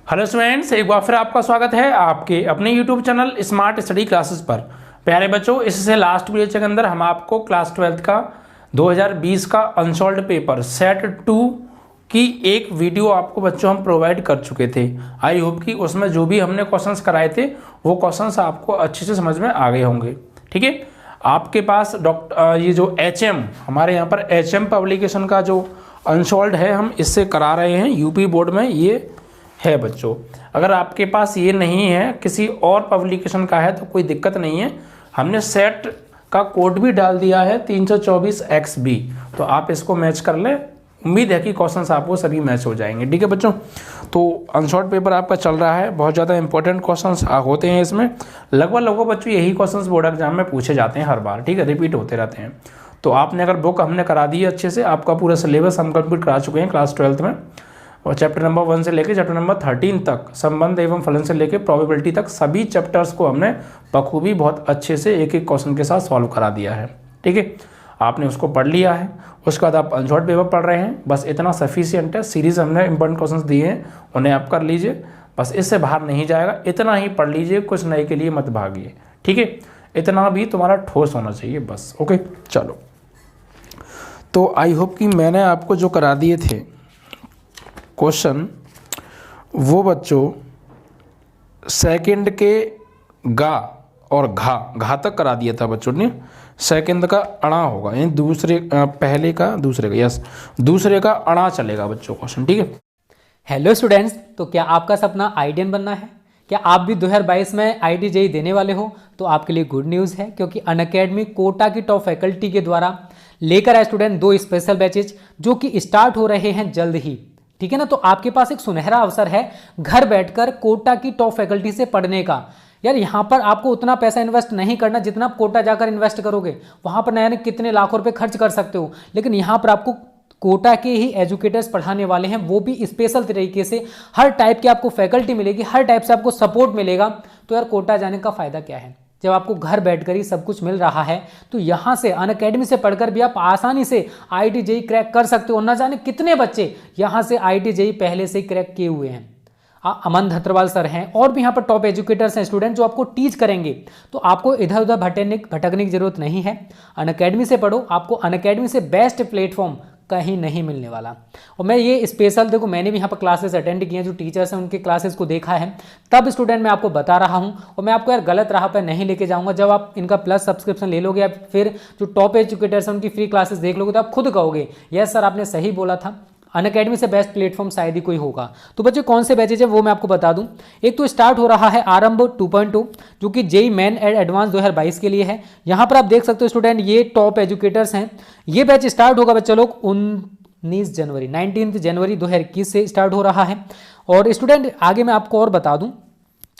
Hello students, एक बार फिर आपका स्वागत है आपके अपने YouTube channel smart study classes पर। प्यारे बच्चों, इससे लास्ट वीडियो के अंदर हम आपको क्लास 12th का 2020 का अनसॉल्व्ड पेपर सेट 2 की एक वीडियो आपको बच्चों हम प्रोवाइड कर चुके थे। आई होप कि उसमें जो भी हमने क्वेश्चंस कराए थे वो क्वेश्चंस आपको अच्छे से समझ में आ गए होंगे। ठीक है, आपके पास ये जो HM हमारे यहाँ पर HM पब्लिकेशन का जो अनसॉल्व्ड है हम इससे करा रहे हैं यूपी बोर्ड में, ये है बच्चों। अगर आपके पास ये नहीं है, किसी और पब्लिकेशन का है तो कोई दिक्कत नहीं है। हमने सेट का कोड भी डाल दिया है 324XB, तो आप इसको मैच कर लें। उम्मीद है कि क्वेश्चंस आपको सभी मैच हो जाएंगे। ठीक है बच्चों, तो अनसॉल्व्ड पेपर आपका चल रहा है, बहुत ज़्यादा इंपॉर्टेंट क्वेश्चंस होते हैं इसमें। लगभग बच्चों यही क्वेश्चंस बोर्ड एग्जाम में पूछे जाते हैं हर बार। ठीक है, रिपीट होते रहते हैं। तो आपने अगर बुक हमने करा दी है अच्छे से, आपका पूरा सिलेबस हम कंप्लीट करा चुके हैं क्लास 12th में, और चैप्टर नंबर 1 से लेकर चैप्टर नंबर 13 तक, संबंध एवं फलन से लेकर प्रोबेबिलिटी तक सभी चैप्टर्स को हमने बखूबी बहुत अच्छे से एक एक क्वेश्चन के साथ सॉल्व करा दिया है। ठीक है, आपने उसको पढ़ लिया है, उसके बाद आप अनसॉल्व्ड पेपर पढ़ रहे हैं, बस इतना सफिशिएंट है। सीरीज हमने इंपॉर्टेंट क्वेश्चंस दिए हैं, उन्हें आप कर लीजिए, बस इससे बाहर नहीं जाएगा। इतना ही पढ़ लीजिए, कुछ नए के लिए मत भागिए। ठीक है, इतना भी तुम्हारा ठोस होना चाहिए बस। ओके, चलो। तो आई होप कि मैंने आपको जो करा दिए थे क्वेश्चन, वो बच्चों सेकंड के गा और घा तक करा दिया था बच्चों ने। सेकंड का अणा होगा, यानी दूसरे पहले का दूसरे का, यस, दूसरे का अणा चलेगा बच्चों क्वेश्चन। ठीक है। हेलो स्टूडेंट्स, तो क्या आपका सपना आईडीएन बनना है? क्या आप भी 2022 में आईटी जेई देने वाले हो? तो आपके लिए गुड न्यूज़ है, क्योंकि अनअकैडमी कोटा की टॉप फैकल्टी के द्वारा लेकर आए स्टूडेंट 2 स्पेशल बैचेज जो कि स्टार्ट हो रहे हैं जल्द ही। ठीक है ना, तो आपके पास एक सुनहरा अवसर है घर बैठकर कोटा की टॉप फैकल्टी से पढ़ने का। यार यहाँ पर आपको उतना पैसा इन्वेस्ट नहीं करना जितना आप कोटा जाकर इन्वेस्ट करोगे। वहाँ पर नया कितने लाखों रुपए खर्च कर सकते हो, लेकिन यहाँ पर आपको कोटा के ही एजुकेटर्स पढ़ाने वाले हैं, वो भी स्पेशल तरीके से। हर टाइप की आपको फैकल्टी मिलेगी, हर टाइप से आपको सपोर्ट मिलेगा। तो यार कोटा जाने का फ़ायदा क्या है जब आपको घर बैठकर ही सब कुछ मिल रहा है? तो यहाँ से अनअकैडमी से पढ़कर भी आप आसानी से आईटी जेई क्रैक कर सकते हो। ना जाने कितने बच्चे यहाँ से आईटी जेई पहले से क्रैक किए हुए हैं। अमन धत्रवाल सर हैं, और भी यहाँ पर टॉप एजुकेटर्स हैं स्टूडेंट जो आपको टीच करेंगे। तो आपको इधर उधर भटकने की जरूरत नहीं है। अनअकैडमी से पढ़ो, आपको अनअकैडमी से बेस्ट प्लेटफॉर्म कहीं नहीं मिलने वाला। और मैं ये स्पेशल, देखो मैंने भी यहाँ पर क्लासेस अटेंड किए हैं, जो टीचर्स हैं उनके क्लासेस को देखा है, तब स्टूडेंट मैं आपको बता रहा हूँ। और मैं आपको यार गलत राह पर नहीं लेके जाऊँगा। जब आप इनका प्लस सब्सक्रिप्शन ले लोगे या फिर जो टॉप एजुकेटर्स हैं उनकी फ्री क्लासेस देख लोगे, तो आप खुद कहोगे यस सर आपने सही बोला था, अनअकैडमी से बेस्ट प्लेटफॉर्म शायद ही कोई होगा। तो बच्चे कौन से बैचेज है वो मैं आपको बता दूं। एक तो स्टार्ट हो रहा है आरंभ 2.2 जो कि जेई मेन एंड एडवांस 2022 के लिए है। यहाँ पर आप देख सकते हो स्टूडेंट, ये टॉप एजुकेटर्स हैं। ये बैच स्टार्ट होगा बच्चे लोग 19 जनवरी 2021 से स्टार्ट हो रहा है। और स्टूडेंट आगे मैं आपको और बता दूं,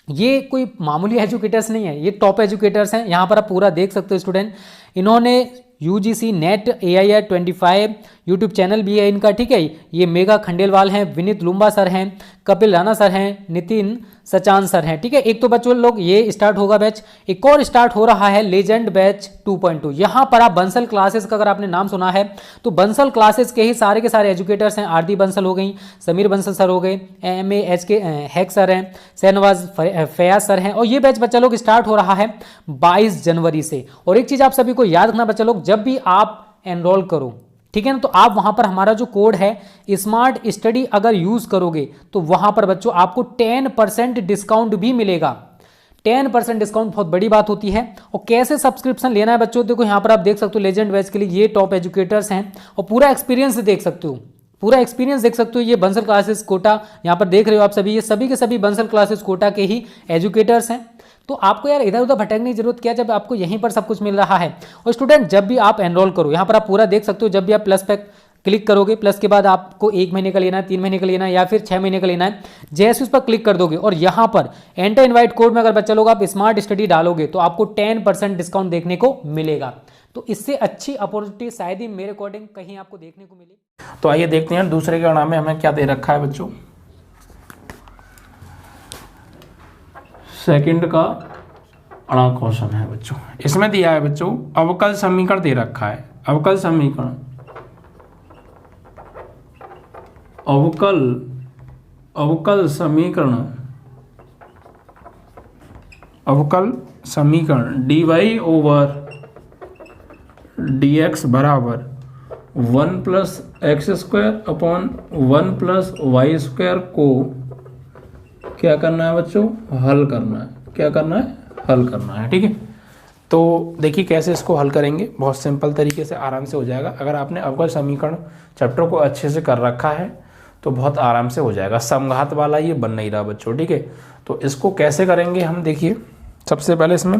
ये कोई मामूली एजुकेटर्स नहीं है, ये टॉप एजुकेटर्स हैं। यहाँ पर आप पूरा देख सकते हो स्टूडेंट, इन्होंने UGC net AIR 25 YouTube channel भी है इनका। ठीक है, ये मेघा खंडेलवाल हैं, विनीत लुम्बा सर हैं, कपिल राणा सर हैं, नितिन सचान सर हैं। ठीक है, एक तो बच्चों लोग ये स्टार्ट होगा बैच। एक और स्टार्ट हो रहा है लेजेंड बैच 2.2। यहाँ पर आप बंसल क्लासेस का अगर आपने नाम सुना है तो बंसल क्लासेस के ही सारे के सारे एजुकेटर्स हैं। आरती बंसल हो गई, समीर बंसल सर हो गए, MAHK हैक सर हैं, शहनवाज फयाज सर हैं। और ये बैच बच्चा लोग स्टार्ट हो रहा है 22 जनवरी से। और एक चीज़ आप सभी को याद रखना बच्चा लोग, जब भी आप एनरोल करो, ठीक है ना, तो आप वहां पर हमारा जो कोड है स्मार्ट स्टडी अगर यूज करोगे तो वहां पर बच्चों आपको 10% डिस्काउंट भी मिलेगा। 10% डिस्काउंट बहुत बड़ी बात होती है। और कैसे सब्सक्रिप्शन लेना है बच्चों, देखो यहाँ पर आप देख सकते हो लेजेंड बैच के लिए ये टॉप एजुकेटर्स हैं, और पूरा एक्सपीरियंस देख सकते हो, पूरा एक्सपीरियंस देख सकते हो। ये बंसल क्लासेस कोटा यहाँ पर देख रहे हो आप सभी, ये सभी के सभी बंसल क्लासेस कोटा के ही एजुकेटर्स हैं। तो आपको यार इधर उधर भटकने की जरूरत क्या, जब आपको यहीं पर सब कुछ मिल रहा है। और स्टूडेंट जब भी आप एनरोल करो, यहाँ पर आप पूरा देख सकते हो, जब भी आप प्लस पे क्लिक करोगे, प्लस के बाद आपको 1 महीने का लेना है, 3 महीने का लेना है, या फिर 6 महीने का लेना है, जैसे उस पर क्लिक कर दोगे और यहाँ पर एंटर इनवाइट कोड में अगर बच्चा लोग आप स्मार्ट स्टडी डालोगे तो आपको 10% डिस्काउंट देखने को मिलेगा। तो इससे अच्छी अपॉर्चुनिटी शायद ही मेरे अकॉर्डिंग कहीं आपको देखने को मिले। तो आइए देखते हैं दूसरे के अणा में हमें क्या दे रखा है बच्चों। सेकंड का अणा क्वेश्चन है बच्चों। इसमें दिया है बच्चों अवकल समीकरण दे रखा है। अवकल समीकरण, अवकल अवकल समीकरण dy ओवर dx बराबर 1 plus x square upon 1 plus y square को क्या करना है बच्चों, हल करना है। क्या करना है, हल करना है। ठीक है, तो देखिए कैसे इसको हल करेंगे, बहुत सिंपल तरीके से आराम से हो जाएगा। अगर आपने अवकल समीकरण चैप्टर को अच्छे से कर रखा है तो बहुत आराम से हो जाएगा। समघात वाला ये बन नहीं रहा बच्चों। ठीक है, तो इसको कैसे करेंगे हम, देखिए सबसे पहले इसमें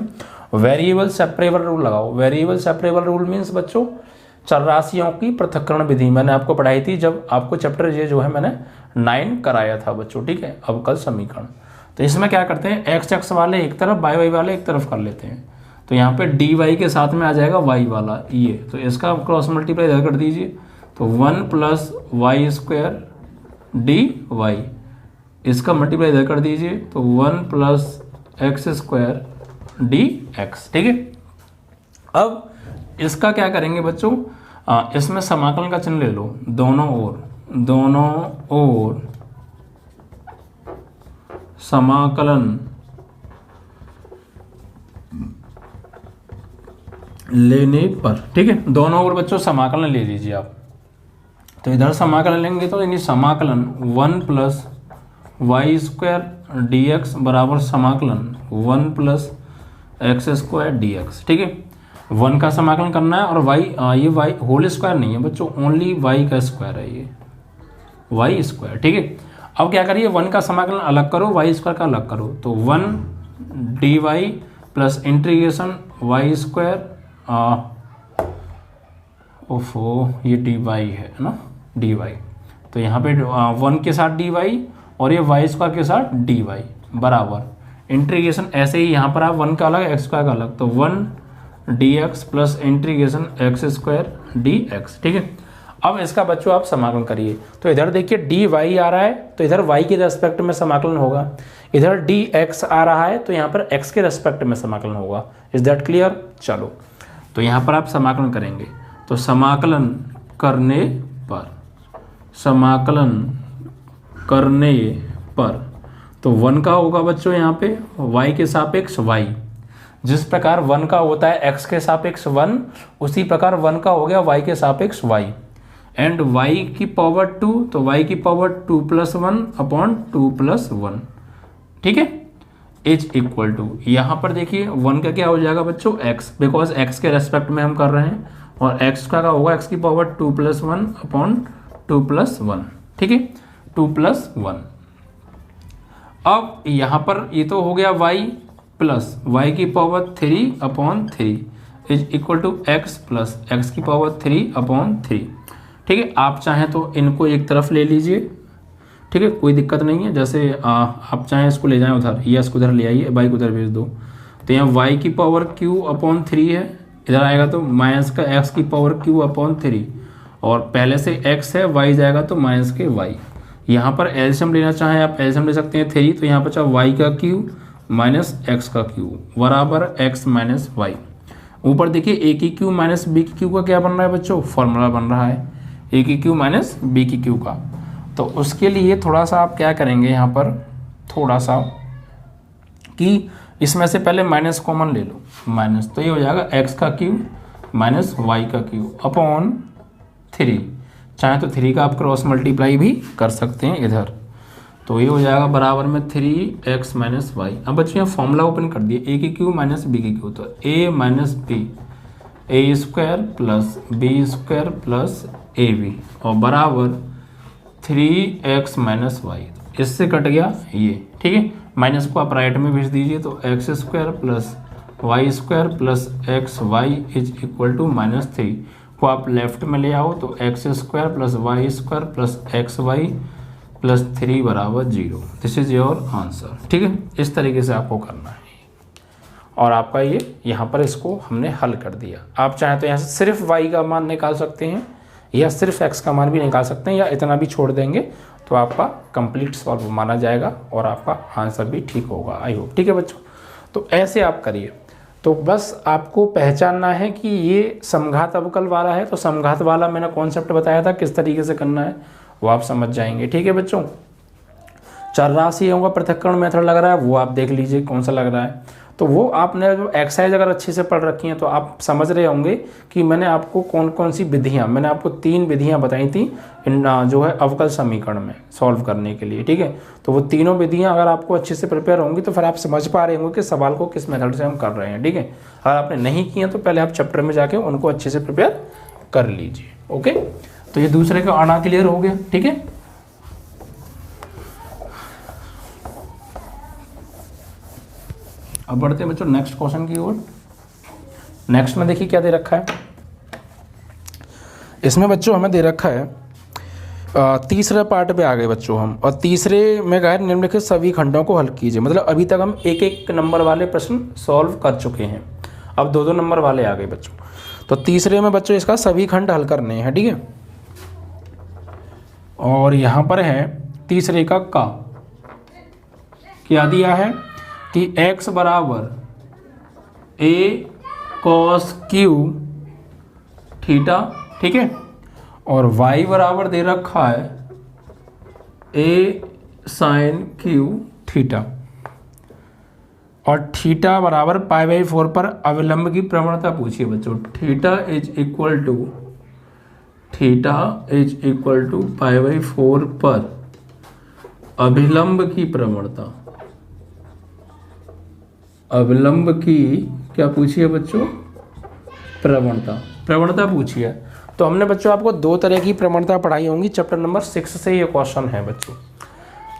वेरिएबल सेपरेबल रूल लगाओ। वेरिएबल सेपरेबल रूल मीन्स बच्चों चर राशियों की पृथक्करण विधि, मैंने आपको पढ़ाई थी जब आपको चैप्टर ये जो है मैंने 9 कराया था बच्चों। ठीक है, अवकल समीकरण। तो इसमें क्या करते हैं, एक्स एक्स वाले एक तरफ, वाई वाई वाले एक तरफ कर लेते हैं। तो यहाँ पे डी वाई के साथ में आ जाएगा वाई वाला ये, तो इसका क्रॉस मल्टीप्लाई इधर कर दीजिए। तो 1 plus y square d y, इसका मल्टीप्लाई इधर कर दीजिए। तो 1 plus x square d x. ठीक है, अब इसका क्या करेंगे बच्चों, इसमें समाकलन का चिन्ह ले लो, दोनों ओर समाकलन लेने पर। ठीक है, दोनों ओर बच्चों समाकलन ले लीजिए आप। तो इधर समाकलन लेंगे तो यानी समाकलन 1 plus y square d x बराबर समाकलन 1 plus x square d x. ठीक है, 1 का समाकलन करना है और वाई, ये वाई होल स्क्वायर नहीं है बच्चों, ओनली वाई का स्क्वायर है ये, वाई स्क्वायर। ठीक है, अब क्या करिए, 1 का समाकलन अलग करो, वाई स्क्वायर का अलग करो। तो 1 d y plus integration y square, ओफो ये डी वाई है ना, डी वाई। तो यहाँ पे 1 के साथ डी वाई और ये वाई स्क्वायर के साथ डी वाई बराबर इंटीग्रेशन, ऐसे ही यहाँ पर आप 1 का अलग एक्स स्क्वायर का अलग, तो 1 D x plus integration x square d x. ठीक है, अब इसका बच्चों आप समाकलन करिए। तो इधर देखिए डी वाई आ रहा है तो इधर वाई के रेस्पेक्ट में समाकलन होगा, इधर डी एक्स आ रहा है तो यहाँ पर एक्स के रेस्पेक्ट में समाकलन होगा। Is that clear? चलो, तो यहाँ पर आप समाकलन करेंगे। तो समाकलन करने पर तो 1 का होगा बच्चों यहाँ पे y के सापेक्ष y, जिस प्रकार 1 का होता है x के सापेक्ष 1, उसी प्रकार 1 का हो गया y के सापेक्ष y। एंड y की पावर 2, तो y की पावर 2 प्लस 1 अपॉन 2 प्लस 1। ठीक है, इज इक्वल टू, यहाँ पर देखिए 1 का क्या हो जाएगा बच्चों x, बिकॉज x के रेस्पेक्ट में हम कर रहे हैं, और x का होगा x की पावर 2 प्लस 1 अपॉन 2 प्लस 1। ठीक है, 2 प्लस 1। अब यहाँ पर ये तो हो गया y प्लस y की power 3 upon 3 is equal to x plus x की पावर 3 अपॉन 3। ठीक है, आप चाहें तो इनको एक तरफ ले लीजिए। ठीक है, कोई दिक्कत नहीं है, जैसे आप चाहें इसको ले जाएं उधर, या इसको उधर ले आइए, y को उधर भेज दो। तो यहाँ y की पावर q अपॉन 3 है, इधर आएगा तो माइनस का x की पावर q अपॉन 3, और पहले से x है, y जाएगा तो माइनस के y। यहाँ पर एलसीएम लेना चाहें आप एलसीएम ले सकते हैं 3, तो यहाँ पर चाहे y का q माइनस x का q बराबर x माइनस y। ऊपर देखिए a की q माइनस b की q का क्या बन रहा है बच्चों, फॉर्मूला बन रहा है a की q माइनस b की q का। तो उसके लिए थोड़ा सा आप क्या करेंगे यहाँ पर, थोड़ा सा कि इसमें से पहले माइनस कॉमन ले लो, माइनस, तो ये हो जाएगा x का q माइनस y का q अपॉन 3। चाहे तो 3 का आप क्रॉस मल्टीप्लाई भी कर सकते हैं इधर, तो ये हो जाएगा बराबर में 3x माइनस वाई। अब बच्चों यहाँ फॉर्मूला ओपन कर दिए, a की q माइनस b की q, तो a minus b a square plus b square plus a b और बराबर 3x माइनस वाई। इससे कट गया ये। ठीक है, माइनस को आप राइट में भेज दीजिए, तो x square plus y square plus x y is equal to minus 3 को आप लेफ्ट में ले आओ, तो x square plus y square plus x y plus 3 बराबर 0। This is your answer. ठीक है, इस तरीके से आपको करना है, और आपका ये यहाँ पर इसको हमने हल कर दिया। आप चाहें तो यहाँ से सिर्फ y का मान निकाल सकते हैं, या सिर्फ x का मान भी निकाल सकते हैं, या इतना भी छोड़ देंगे तो आपका कंप्लीट सॉल्व माना जाएगा और आपका आंसर भी ठीक होगा। I hope. ठीक है बच्चों, तो ऐसे आप करिए। तो बस आपको पहचानना है कि ये समघात अवकल वाला है, तो समघात वाला मैंने कॉन्सेप्ट बताया था किस तरीके से करना है, वो आप समझ जाएंगे। ठीक है बच्चों, चरराशियों का पृथक्करण मेथड लग रहा है, वो आप देख लीजिए कौन सा लग रहा है। तो वो आपने जो एक्सरसाइज अगर अच्छे से पढ़ रखी हैं तो आप समझ रहे होंगे कि मैंने आपको कौन कौन सी विधियाँ, मैंने आपको 3 विधियाँ बताई थी इन जो है अवकल समीकरण में सॉल्व करने के लिए, ठीक है। तो वो तीनों विधियाँ अगर आपको अच्छे से प्रिपेयर होंगी तो फिर आप समझ पा रहे होंगे कि सवाल को किस मेथड से हम कर रहे हैं, ठीक है। अगर आपने नहीं किया तो पहले आप चैप्टर में जाके उनको अच्छे से प्रिपेयर कर लीजिए, ओके। तो ये दूसरे का आना क्लियर हो गया, ठीक है। अब बढ़ते हैं बच्चों नेक्स्ट क्वेश्चन की ओर। नेक्स्ट में देखिए क्या दे रखा है इसमें बच्चों, हमें दे रखा है तीसरे पार्ट पे आ गए बच्चों हम, और तीसरे में गए निम्नलिखित सभी खंडों को हल कीजिए। मतलब अभी तक हम 1-1 नंबर वाले प्रश्न सॉल्व कर चुके हैं, अब 2-2 नंबर वाले आ गए बच्चों। तो तीसरे में बच्चों इसका सभी खंड हल करने हैं, ठीक है। और यहाँ पर है तीसरे का क्या दिया है कि x बराबर a cos q थीटा, ठीक है, और y बराबर दे रखा है a sin q थीटा, और थीटा बराबर π/4 पर अविलंब की प्रवणता पूछिए बच्चों। थीटा इज इक्वल टू π/4 पर अभिलंब की प्रवणता, अविलंब की क्या पूछिए बच्चों, प्रवणता पूछिए। तो हमने बच्चों आपको 2 तरह की प्रवणता पढ़ाई होंगी, चैप्टर नंबर 6 से ये क्वेश्चन है बच्चों,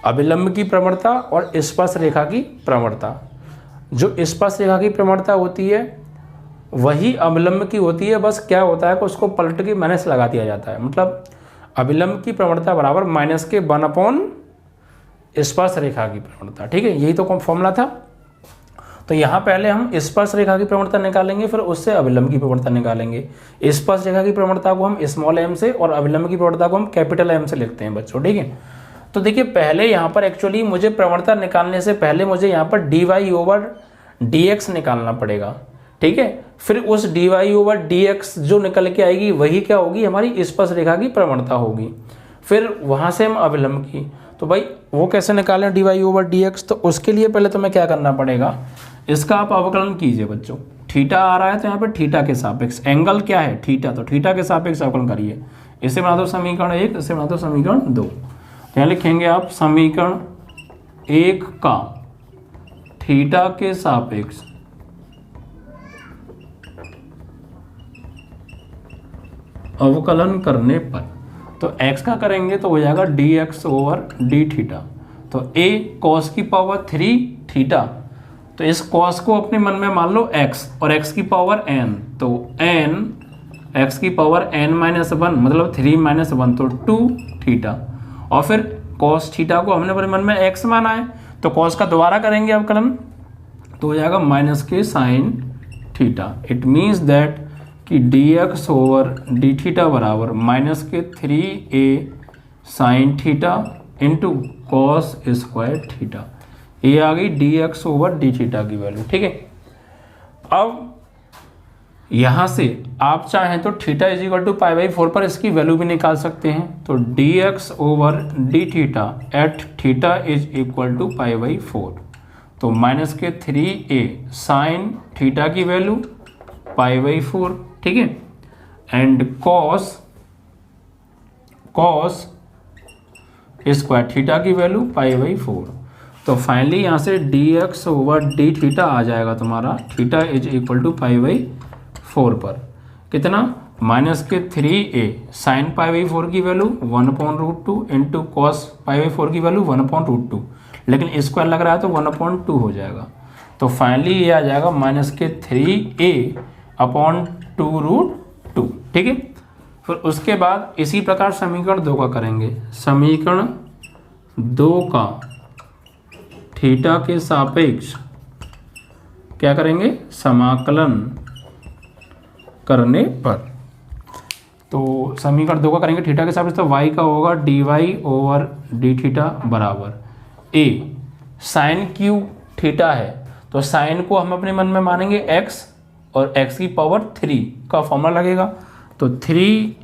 अविलंब की प्रवणता और स्पर्श रेखा की प्रवणता। जो स्पर्श रेखा की प्रवणता होती है वही अविलंब की होती है, बस क्या होता है कि उसको पलट के माइनस लगा दिया जाता है। मतलब अविलंब की प्रवणता बराबर -1/, स्पर्श रेखा की प्रवणता, ठीक है, यही तो फॉर्मूला था। तो यहाँ पहले हम स्पर्श रेखा की प्रवणता निकालेंगे, फिर उससे अविलंब की प्रवणता निकालेंगे। स्पर्श रेखा की प्रवणता को हम स्मॉल m से और अविलंब की प्रवणता को हम कैपिटल M से लिखते हैं बच्चों, ठीक है। तो देखिए पहले यहाँ पर एक्चुअली मुझे प्रवणता निकालने से पहले मुझे यहाँ पर dy/dx निकालना पड़ेगा, ठीक है। फिर उस dy/dx जो निकल के आएगी वही क्या होगी, हमारी स्पर्श रेखा की प्रवणता होगी। फिर वहाँ से हम अविलंब की, तो भाई वो कैसे निकालें dy/dx, तो उसके लिए पहले तुम्हें क्या करना पड़ेगा, इसका आप अवकलन कीजिए बच्चों। थीटा आ रहा है तो यहाँ पर थीटा के सापेक्ष, एंगल क्या है थीटा, तो थीटा के सापेक्ष अवकलन करिए। इसे बना दो समीकरण 1, इसे बना दो समीकरण 2। तो यहाँ लिखेंगे आप समीकरण 1 का थीटा के सापेक्ष अवकलन करने पर, तो x का करेंगे तो हो जाएगा dx/d थीटा। तो a cos की पावर 3 थीटा, तो इस cos को अपने मन में मान लो x और x की पावर n, तो n x की पावर n-1 मतलब 3-1 तो 2 थीटा, और फिर cos थीटा को हमने अपने मन में x माना है तो cos का दोबारा करेंगे अवकलन तो हो जाएगा -k sin theta. It means that कि dx/d थीटा बराबर -k 3a sin theta into cos square theta. ये आ गई dx/d थीटा की वैल्यू, ठीक है। अब यहाँ से आप चाहें तो थीटा इज इक्वल टू π/4 पर इसकी वैल्यू भी निकाल सकते हैं। तो dx/d theta at theta is equal to π/4, तो -k 3a sin थीटा की वैल्यू π/4, ठीक है, एंड cos स्क्वायर थीटा की वैल्यू π/4। तो फाइनली यहाँ से dx/d थीटा आ जाएगा तुम्हारा थीटा इज इक्वल टू π/4 पर कितना, -k 3a sin π/4 की वैल्यू 1/√2 इंटू कॉस π/4 की वैल्यू 1/√2, लेकिन स्क्वायर लग रहा है तो 1/2 हो जाएगा। तो फाइनली ये आ जाएगा -k 3a/2√2, ठीक है। फिर उसके बाद इसी प्रकार समीकरण 2 का करेंगे। समीकरण 2 का थीटा के सापेक्ष क्या करेंगे, समाकलन करने पर। तो समीकरण 2 का करेंगे थीटा के सापेक्ष, तो y का होगा dy/d थीटा बराबर a साइन q थीटा है, तो साइन को हम अपने मन में मानेंगे x और x की पावर 3 का फॉर्मूला लगेगा। तो 3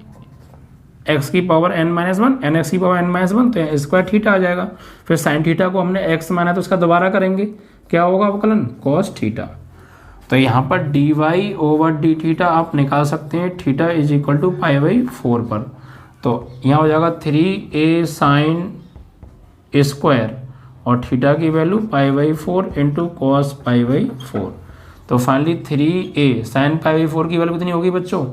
एक्स की power n minus one, n x की पावर n माइनस वन, तो स्क्वायर थीटा आ जाएगा। फिर साइन थीटा को हमने x माना तो उसका दोबारा करेंगे, क्या होगा अवकलन, कॉस थीटा। तो यहाँ पर dy ओवर डी थीटा आप निकाल सकते हैं, थीटा इज इक्वल टू π/4 पर। तो यहाँ हो जाएगा 3a साइन स्क्वायर और थीटा की वैल्यू π/4 इंटू कॉस π/4। तो फाइनली 3a साइन π/4 की वैल्यू कितनी होगी बच्चों,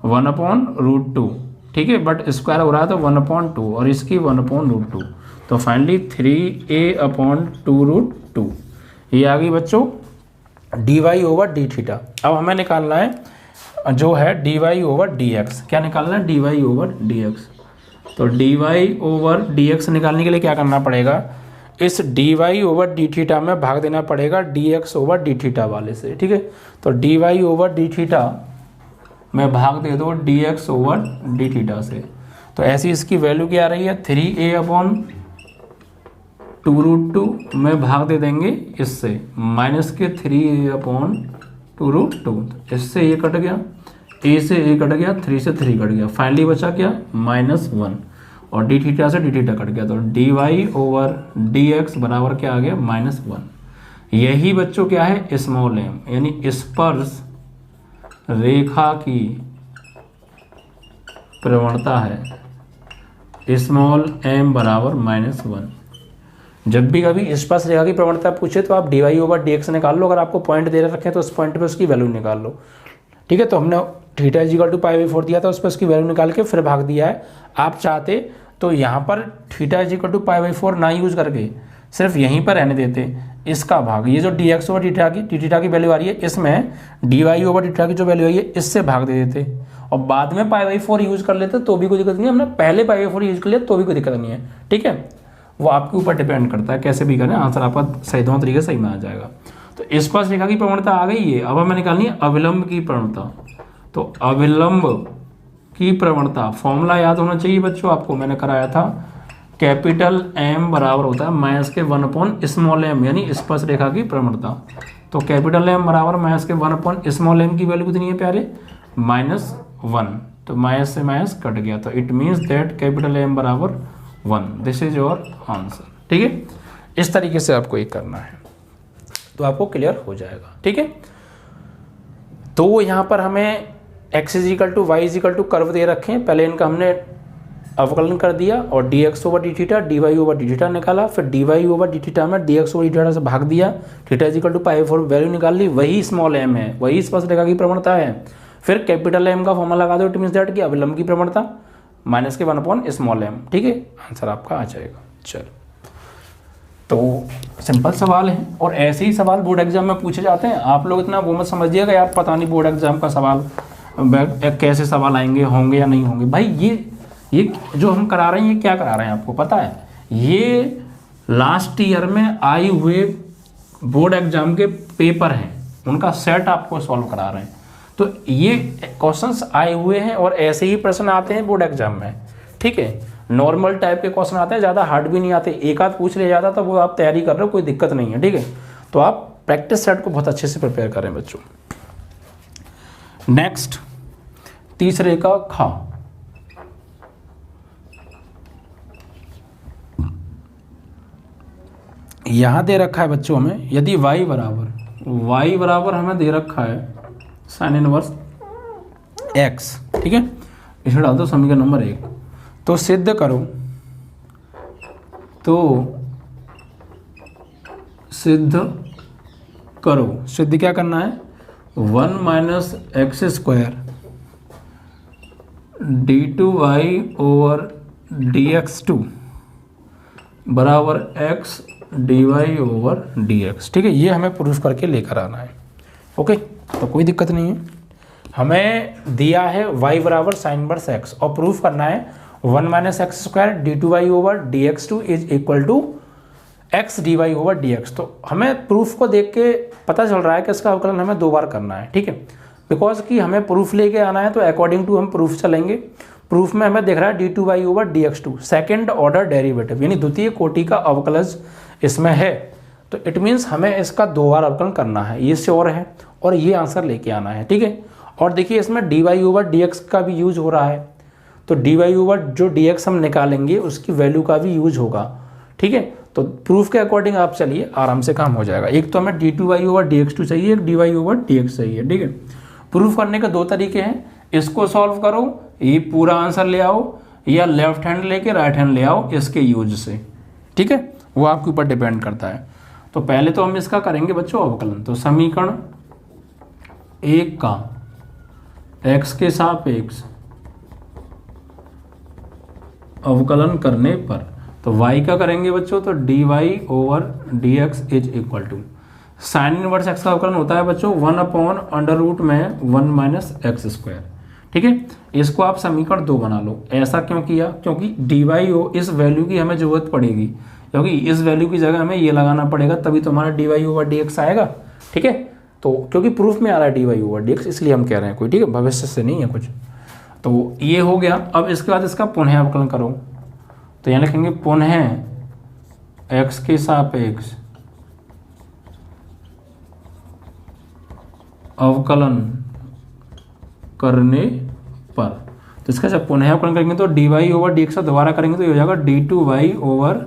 1/√2, ठीक है, बट स्क्वायर हो रहा है तो 1/2 और इसकी 1/√2। तो फाइनली 3a/2√2 ये आ गई बच्चों dy ओवर डी थीटा। अब हमें निकालना है जो है dy ओवर dx। क्या निकालना है, dy ओवर dx। तो dy ओवर dx निकालने के लिए क्या करना पड़ेगा, इस dy ओवर डी थीटा में भाग देना पड़ेगा dx ओवर डी थीटा वाले से, ठीक है। तो dy ओवर डी थीटा में भाग दे दो dx ओवर डी थीटा से। तो ऐसी इसकी वैल्यू क्या आ रही है, 3a/2√2 में भाग दे देंगे इससे माइनस के 3a/2√2। इससे ये कट गया, a से a कट गया, 3 से 3 कट गया, फाइनली बचा क्या, -1 और डी थीटा से डी थीटा कट गया। तो dy ओवर dx बराबर क्या आ गया, -1। यही बच्चों क्या है, स्मॉल m, यानी स्पर्श रेखा की प्रवणता है, स्मॉल m बराबर -1। जब भी कभी स्पर्श रेखा की प्रवणता पूछे तो आप dy ओवर dx निकाल लो, अगर आपको पॉइंट दे रखे हैं तो उस पॉइंट पे उसकी वैल्यू निकाल लो, ठीक है। तो हमने थीटा इज इक्वल टू π/4 दिया था, उस पर उसकी वैल्यू निकाल के फिर भाग दिया है। आप चाहते तो यहाँ पर थीटा इज इक्वल टू π/4 ना यूज़ करके सिर्फ यहीं पर रहने देते, इसका भाग ये जो dx ओवर डी थीटा की वैल्यू आ रही है, इसमें dy ओवर डी थीटा की जो वैल्यू आई है इससे भाग दे देते और बाद में π/4 यूज़ कर लेते तो भी कोई दिक्कत नहीं है। हमने पहले π/4 यूज़ कर लिया तो भी कोई दिक्कत नहीं है, ठीक है। वो आपके ऊपर डिपेंड करता है, कैसे भी करें आंसर आपका सही दोनों तरीके से सही में आ जाएगा। तो स्पर्श रेखा की प्रवणता आ गई है। अब हमें निकालनी है अविलंब की प्रवणता। तो अविलंब की प्रवणता फॉर्मूला याद होना चाहिए बच्चों आपको, मैंने कराया था, कैपिटल M बराबर होता है -1/m, यानी स्पर्श रेखा की प्रवणता। तो कैपिटल M बराबर -1/m की वैल्यू कितनी है प्यारे, -1। तो माइनस से माइनस कट गया, तो it means that capital M बराबर 1। दिस इज योर आंसर, ठीक है। इस तरीके से आपको ये करना है तो आपको क्लियर हो जाएगा, ठीक है। तो यहाँ पर हमें x is equal to Y is equal to curve दे रखे हैं, पहले इनका हमने अवकलन कर दिया और dx over d theta dy over d theta निकाला, फिर dy ओवर डी थीटा में dx ओवर डी थीटा से भाग दिया, theta is equal to π/4 value निकाल ली, वही स्मॉल m है, वही स्पर्श रेखा की प्रवणता है। फिर कैपिटल M का फॉर्मूला लगा दो, इट मींस दैट कि अविलंब की प्रवणता -1/m, ठीक है, आंसर आपका आ जाएगा। चलो, तो सिंपल सवाल है और ऐसे ही सवाल बोर्ड एग्जाम में पूछे जाते हैं। आप लोग इतना वो मत समझिएगा यार पता नहीं बोर्ड एग्जाम का सवाल कैसे सवाल आएंगे, होंगे या नहीं होंगे। भाई ये जो हम करा रहे हैं ये क्या करा रहे हैं आपको पता है, ये लास्ट ईयर में आए हुए बोर्ड एग्जाम के पेपर हैं, उनका सेट आपको सॉल्व करा रहे हैं। तो ये क्वेश्चंस आए हुए हैं और ऐसे ही प्रश्न आते हैं बोर्ड एग्जाम में, ठीक है। नॉर्मल टाइप के क्वेश्चन आते हैं, ज़्यादा हार्ड भी नहीं आते, एक आध पूछ लिया जाता तो वो आप तैयारी कर रहे हो, कोई दिक्कत नहीं है, ठीक है। तो आप प्रैक्टिस सेट को बहुत अच्छे से प्रिपेयर करें बच्चों। नेक्स्ट, तीसरे का खा, यहां दे रखा है बच्चों हमें, यदि y बराबर हमें दे रखा है साइन इनवर्स x, ठीक है, इसे डाल दो समीकरण नंबर 1। तो सिद्ध करो, सिद्ध क्या करना है, 1 - x² d2y ओवर dx2 बराबर x dy ओवर dx, ठीक है। ये हमें प्रूफ करके लेकर आना है, ओके। तो कोई दिक्कत नहीं है, हमें दिया है y बराबर साइन इनवर्स x और प्रूफ करना है 1 - x² d2y over dx2 is equal to x dy over dx। तो हमें प्रूफ को देख के पता चल रहा है कि इसका अवकलन हमें 2 बार करना है, ठीक है, बिकॉज कि हमें प्रूफ लेके आना है तो अकॉर्डिंग टू हम प्रूफ चलेंगे। प्रूफ में हमें दिख रहा है d2y over dx2 second order derivative, यानी द्वितीय कोटि का अवकलज इसमें है, तो इट मीन्स हमें इसका 2 बार अवकलन करना है, ये श्योर है और ये आंसर लेके आना है, ठीक है। और देखिए इसमें dy ओवर dx का भी यूज हो रहा है, तो डी वाई ओवर जो डी एक्स हम निकालेंगे उसकी वैल्यू का भी यूज होगा। ठीक है, तो प्रूफ के अकॉर्डिंग आप चलिए, आराम से काम हो जाएगा। एक तो हमें d two y over d x two चाहिए, एक d y over d x चाहिए। ठीक है, प्रूफ करने के दो तरीके हैं, इसको सॉल्व करो, ये पूरा आंसर ले आओ, या लेफ्ट हैंड लेके राइट हैंड ले आओ इसके यूज से। ठीक है, वो आपके ऊपर डिपेंड करता है। तो पहले तो हम इसका करेंगे बच्चों अवकलन। तो समीकरण एक का x के सापेक्ष अवकलन करने पर, तो y का करेंगे बच्चों, तो dy over dx is equal to sine inverse x का अवकलन होता है बच्चों 1 अपॉन अंडर रूट में 1 माइनस एक्स स्क्वायर। ठीक है, इसको आप समीकरण 2 बना लो। ऐसा क्यों किया? क्योंकि dy ओ इस वैल्यू की हमें जरूरत पड़ेगी, क्योंकि इस वैल्यू की जगह हमें ये लगाना पड़ेगा, तभी तो हमारा dy ओवर dx आएगा। ठीक है, तो क्योंकि प्रूफ में आ रहा है dy ओवर dx, इसलिए हम कह रहे हैं कोई, ठीक है, भविष्य से नहीं है कुछ। तो ये हो गया। अब इसके बाद इसका पुनः अवकलन करो, तो यहाँ लिखेंगे पुनः x के सापेक्ष अवकलन करने पर, तो इसका जब पुनः अवकलन करेंगे तो dy ओवर dx दोबारा करेंगे तो ये हो जाएगा d2y ओवर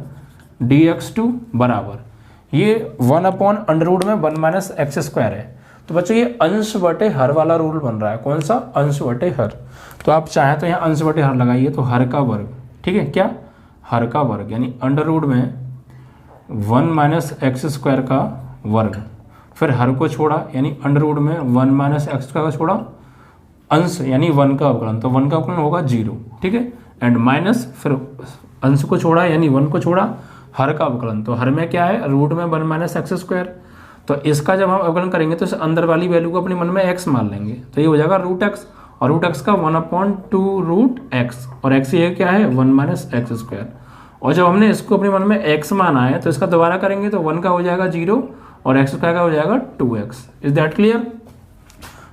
dx2 बराबर, ये 1 अपॉन अंडर रूट में 1 माइनस एक्स स्क्वायर है। तो बच्चों ये अंश बटे हर वाला रूल बन रहा है। कौन सा? अंश बटे हर। तो आप चाहें तो यहाँ अंश बटे हर लगाइए, तो हर का वर्ग। ठीक है, क्या? हर का वर्ग, यानी अंडर रूट में 1 माइनस एक्स स्क्वायर का वर्ग, फिर हर को छोड़ा यानी अंडर रूट में 1 माइनस एक्स स्क्वायर का छोड़ा, अंश यानी 1 का अवकलन, तो 1 का अवकलन होगा 0। ठीक है, एंड माइनस फिर अंश को छोड़ा यानी 1 को छोड़ा, हर का अवकलन, तो हर में क्या है? रूट में 1 माइनस एक्स स्क्वायर। तो इसका जब हम अवकलन करेंगे तो इस अंदर वाली वैल्यू को अपने मन में x मान लेंगे, तो ये हो जाएगा रूट एक्स, और रूट एक्स का 1/2 रूट एक्स, और एक्स ये क्या है? 1 माइनस एक्स स्क्वायर। और जब हमने इसको अपने मन में x माना है तो इसका दोबारा करेंगे तो 1 का हो जाएगा 0 और x स्क्वायर का हो जाएगा 2x। Is that clear?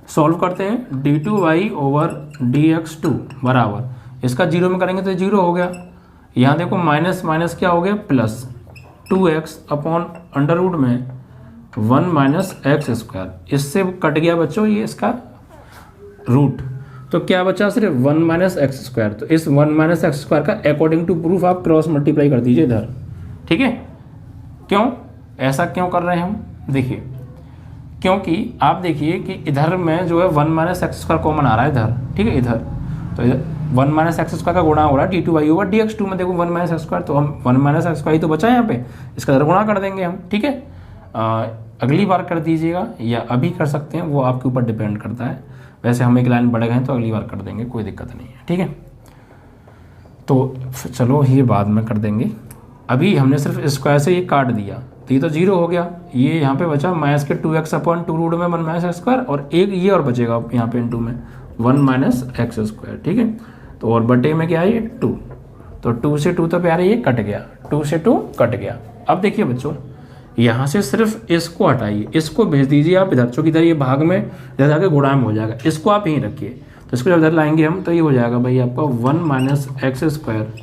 Solve करते हैं। d2y ओवर dx2 बराबर, इसका 0 में करेंगे तो 0 हो गया। यहाँ देखो माइनस माइनस क्या हो गया? Plus 2x upon under root में 1 माइनस एक्स स्क्वायर। इससे कट गया बच्चों ये इसका रूट, तो क्या बचा? सिर्फ 1 माइनस एक्स स्क्वायर। तो इस 1 माइनस एक्स स्क्वायर का अकॉर्डिंग टू प्रूफ आप क्रॉस मल्टीप्लाई कर दीजिए इधर। ठीक है, क्यों ऐसा क्यों कर रहे हैं हम? देखिए, क्योंकि आप देखिए कि इधर में जो है 1 माइनस एक्स स्क्वायर कॉमन आ रहा है इधर। ठीक है, इधर तो 1 माइनस एक्स स्क्वायर का गुणा हो रहा है d2y ओवर dx2 में। देखो 1 माइनस एक्स स्क्वायर, तो हम 1 माइनस एक्स स्क्वायर ही तो बचा है यहाँ पे, इसका इधर गुणा कर देंगे हम। ठीक है, अगली बार कर दीजिएगा या अभी कर सकते हैं, वो आपके ऊपर डिपेंड करता है। वैसे हम एक लाइन बढ़ गए हैं तो अगली बार कर देंगे, कोई दिक्कत नहीं है। ठीक है, तो चलो ये बाद में कर देंगे। अभी हमने सिर्फ स्क्वायर से ये काट दिया तो ये तो 0 हो गया। ये यहाँ पे बचा माइनस के 2x अपॉन 2 रूट में 1 माइनस एक्स स्क्वायर, और एक ये और बचेगा यहाँ पे इनटू में 1 माइनस एक्स स्क्वायर। ठीक है, तो और बटे में क्या है? ये 2, तो 2 से 2 तो प्यारे ये कट गया, 2 से 2 कट गया। अब देखिए बच्चों, यहाँ से सिर्फ इसको हटाइए, इसको भेज दीजिए आप इधर, चूँकि इधर ये भाग में इधर जाके गुणा में हो जाएगा, इसको आप यहीं रखिए। तो इसको जब इधर लाएंगे हम तो ये हो जाएगा भाई आपका 1 minus x square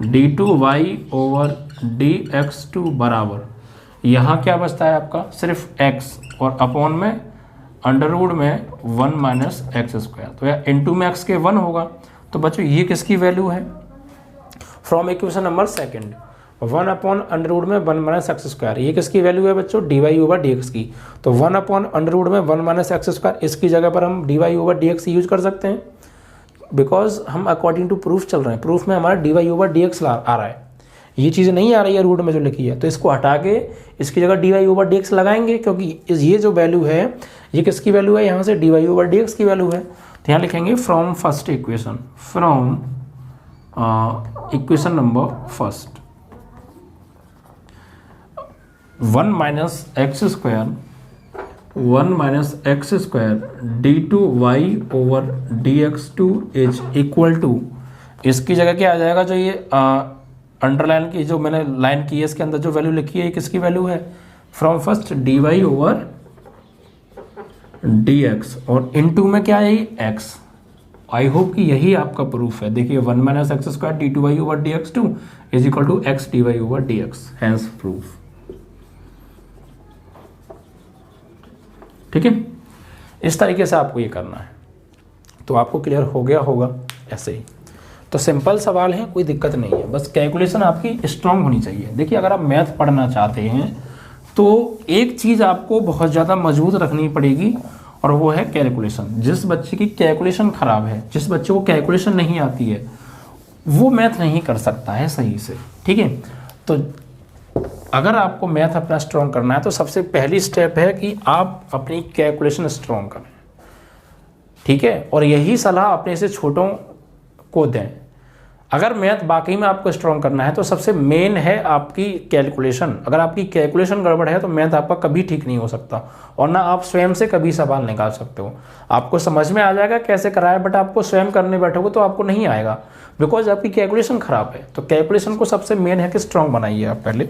d2y over dx2 बराबर, यहाँ क्या बचता है आपका? सिर्फ x, और अपॉन में अंडर रूट में 1 माइनस एक्स स्क्वायर, तो या इनटू में x के 1 होगा। तो बच्चों ये किसकी वैल्यू है? From equation number 2, 1 upon under root में 1 माइनस एक्स स्क्वायर, ये किसकी वैल्यू है बच्चों? dy ओवर dx की। तो 1 अपॉन अंडर रूट में 1 माइनस एक्स स्क्वायर, इसकी जगह पर हम dy ओवर dx यूज कर सकते हैं, बिकॉज हम अकॉर्डिंग टू प्रूफ चल रहे हैं। प्रूफ में हमारा dy ओवर dx आ रहा है, ये चीज़ नहीं आ रही है रूट में जो लिखी है, तो इसको हटा के इसकी जगह dy ओवर dx लगाएंगे, क्योंकि ये जो वैल्यू है ये किसकी वैल्यू है? यहाँ से dy ओवर dx की वैल्यू है। तो यहाँ लिखेंगे from first equation, from equation number first 1 minus x square d2y over dx2 is equal to, इसकी जगह क्या आ जाएगा? जो ये अंडरलाइन की जो मैंने लाइन की है इसके अंदर जो वैल्यू लिखी है, ये किसकी वैल्यू है? From first dy over dx, और इनटू में क्या है? ये x। आई होप कि यही आपका प्रूफ है। देखिए 1 minus x square d2y over dx2 is equal to x dy over dx, hence proof. ठीक है, इस तरीके से आपको ये करना है, तो आपको क्लियर हो गया होगा ऐसे ही। तो सिंपल सवाल है, कोई दिक्कत नहीं है, बस कैलकुलेशन आपकी स्ट्रांग होनी चाहिए। देखिए अगर आप मैथ पढ़ना चाहते हैं तो एक चीज़ आपको बहुत ज़्यादा मजबूत रखनी पड़ेगी और वो है कैलकुलेशन। जिस बच्चे की कैलकुलेशन ख़राब है, जिस बच्चे को कैलकुलेशन नहीं आती है, वो मैथ नहीं कर सकता है सही से, ठीक है। तो अगर आपको मैथ अपना स्ट्रॉन्ग करना है तो सबसे पहली स्टेप है कि आप अपनी कैलकुलेशन स्ट्रॉन्ग करें, ठीक है। और यही सलाह अपने से छोटों को दें। अगर मैथ बाकी में आपको स्ट्रॉन्ग करना है तो सबसे मेन है आपकी कैलकुलेशन। अगर आपकी कैलकुलेशन गड़बड़ है तो मैथ आपका कभी ठीक नहीं हो सकता और ना आप स्वयं से कभी सवाल निकाल सकते हो। आपको समझ में आ जाएगा कैसे कराया, बट आपको स्वयं करने बैठोगे तो आपको नहीं आएगा, बिकॉज आपकी कैलकुलेशन खराब है। तो कैलकुलेशन को सबसे मेन है कि स्ट्रॉन्ग बनाइए आप पहले।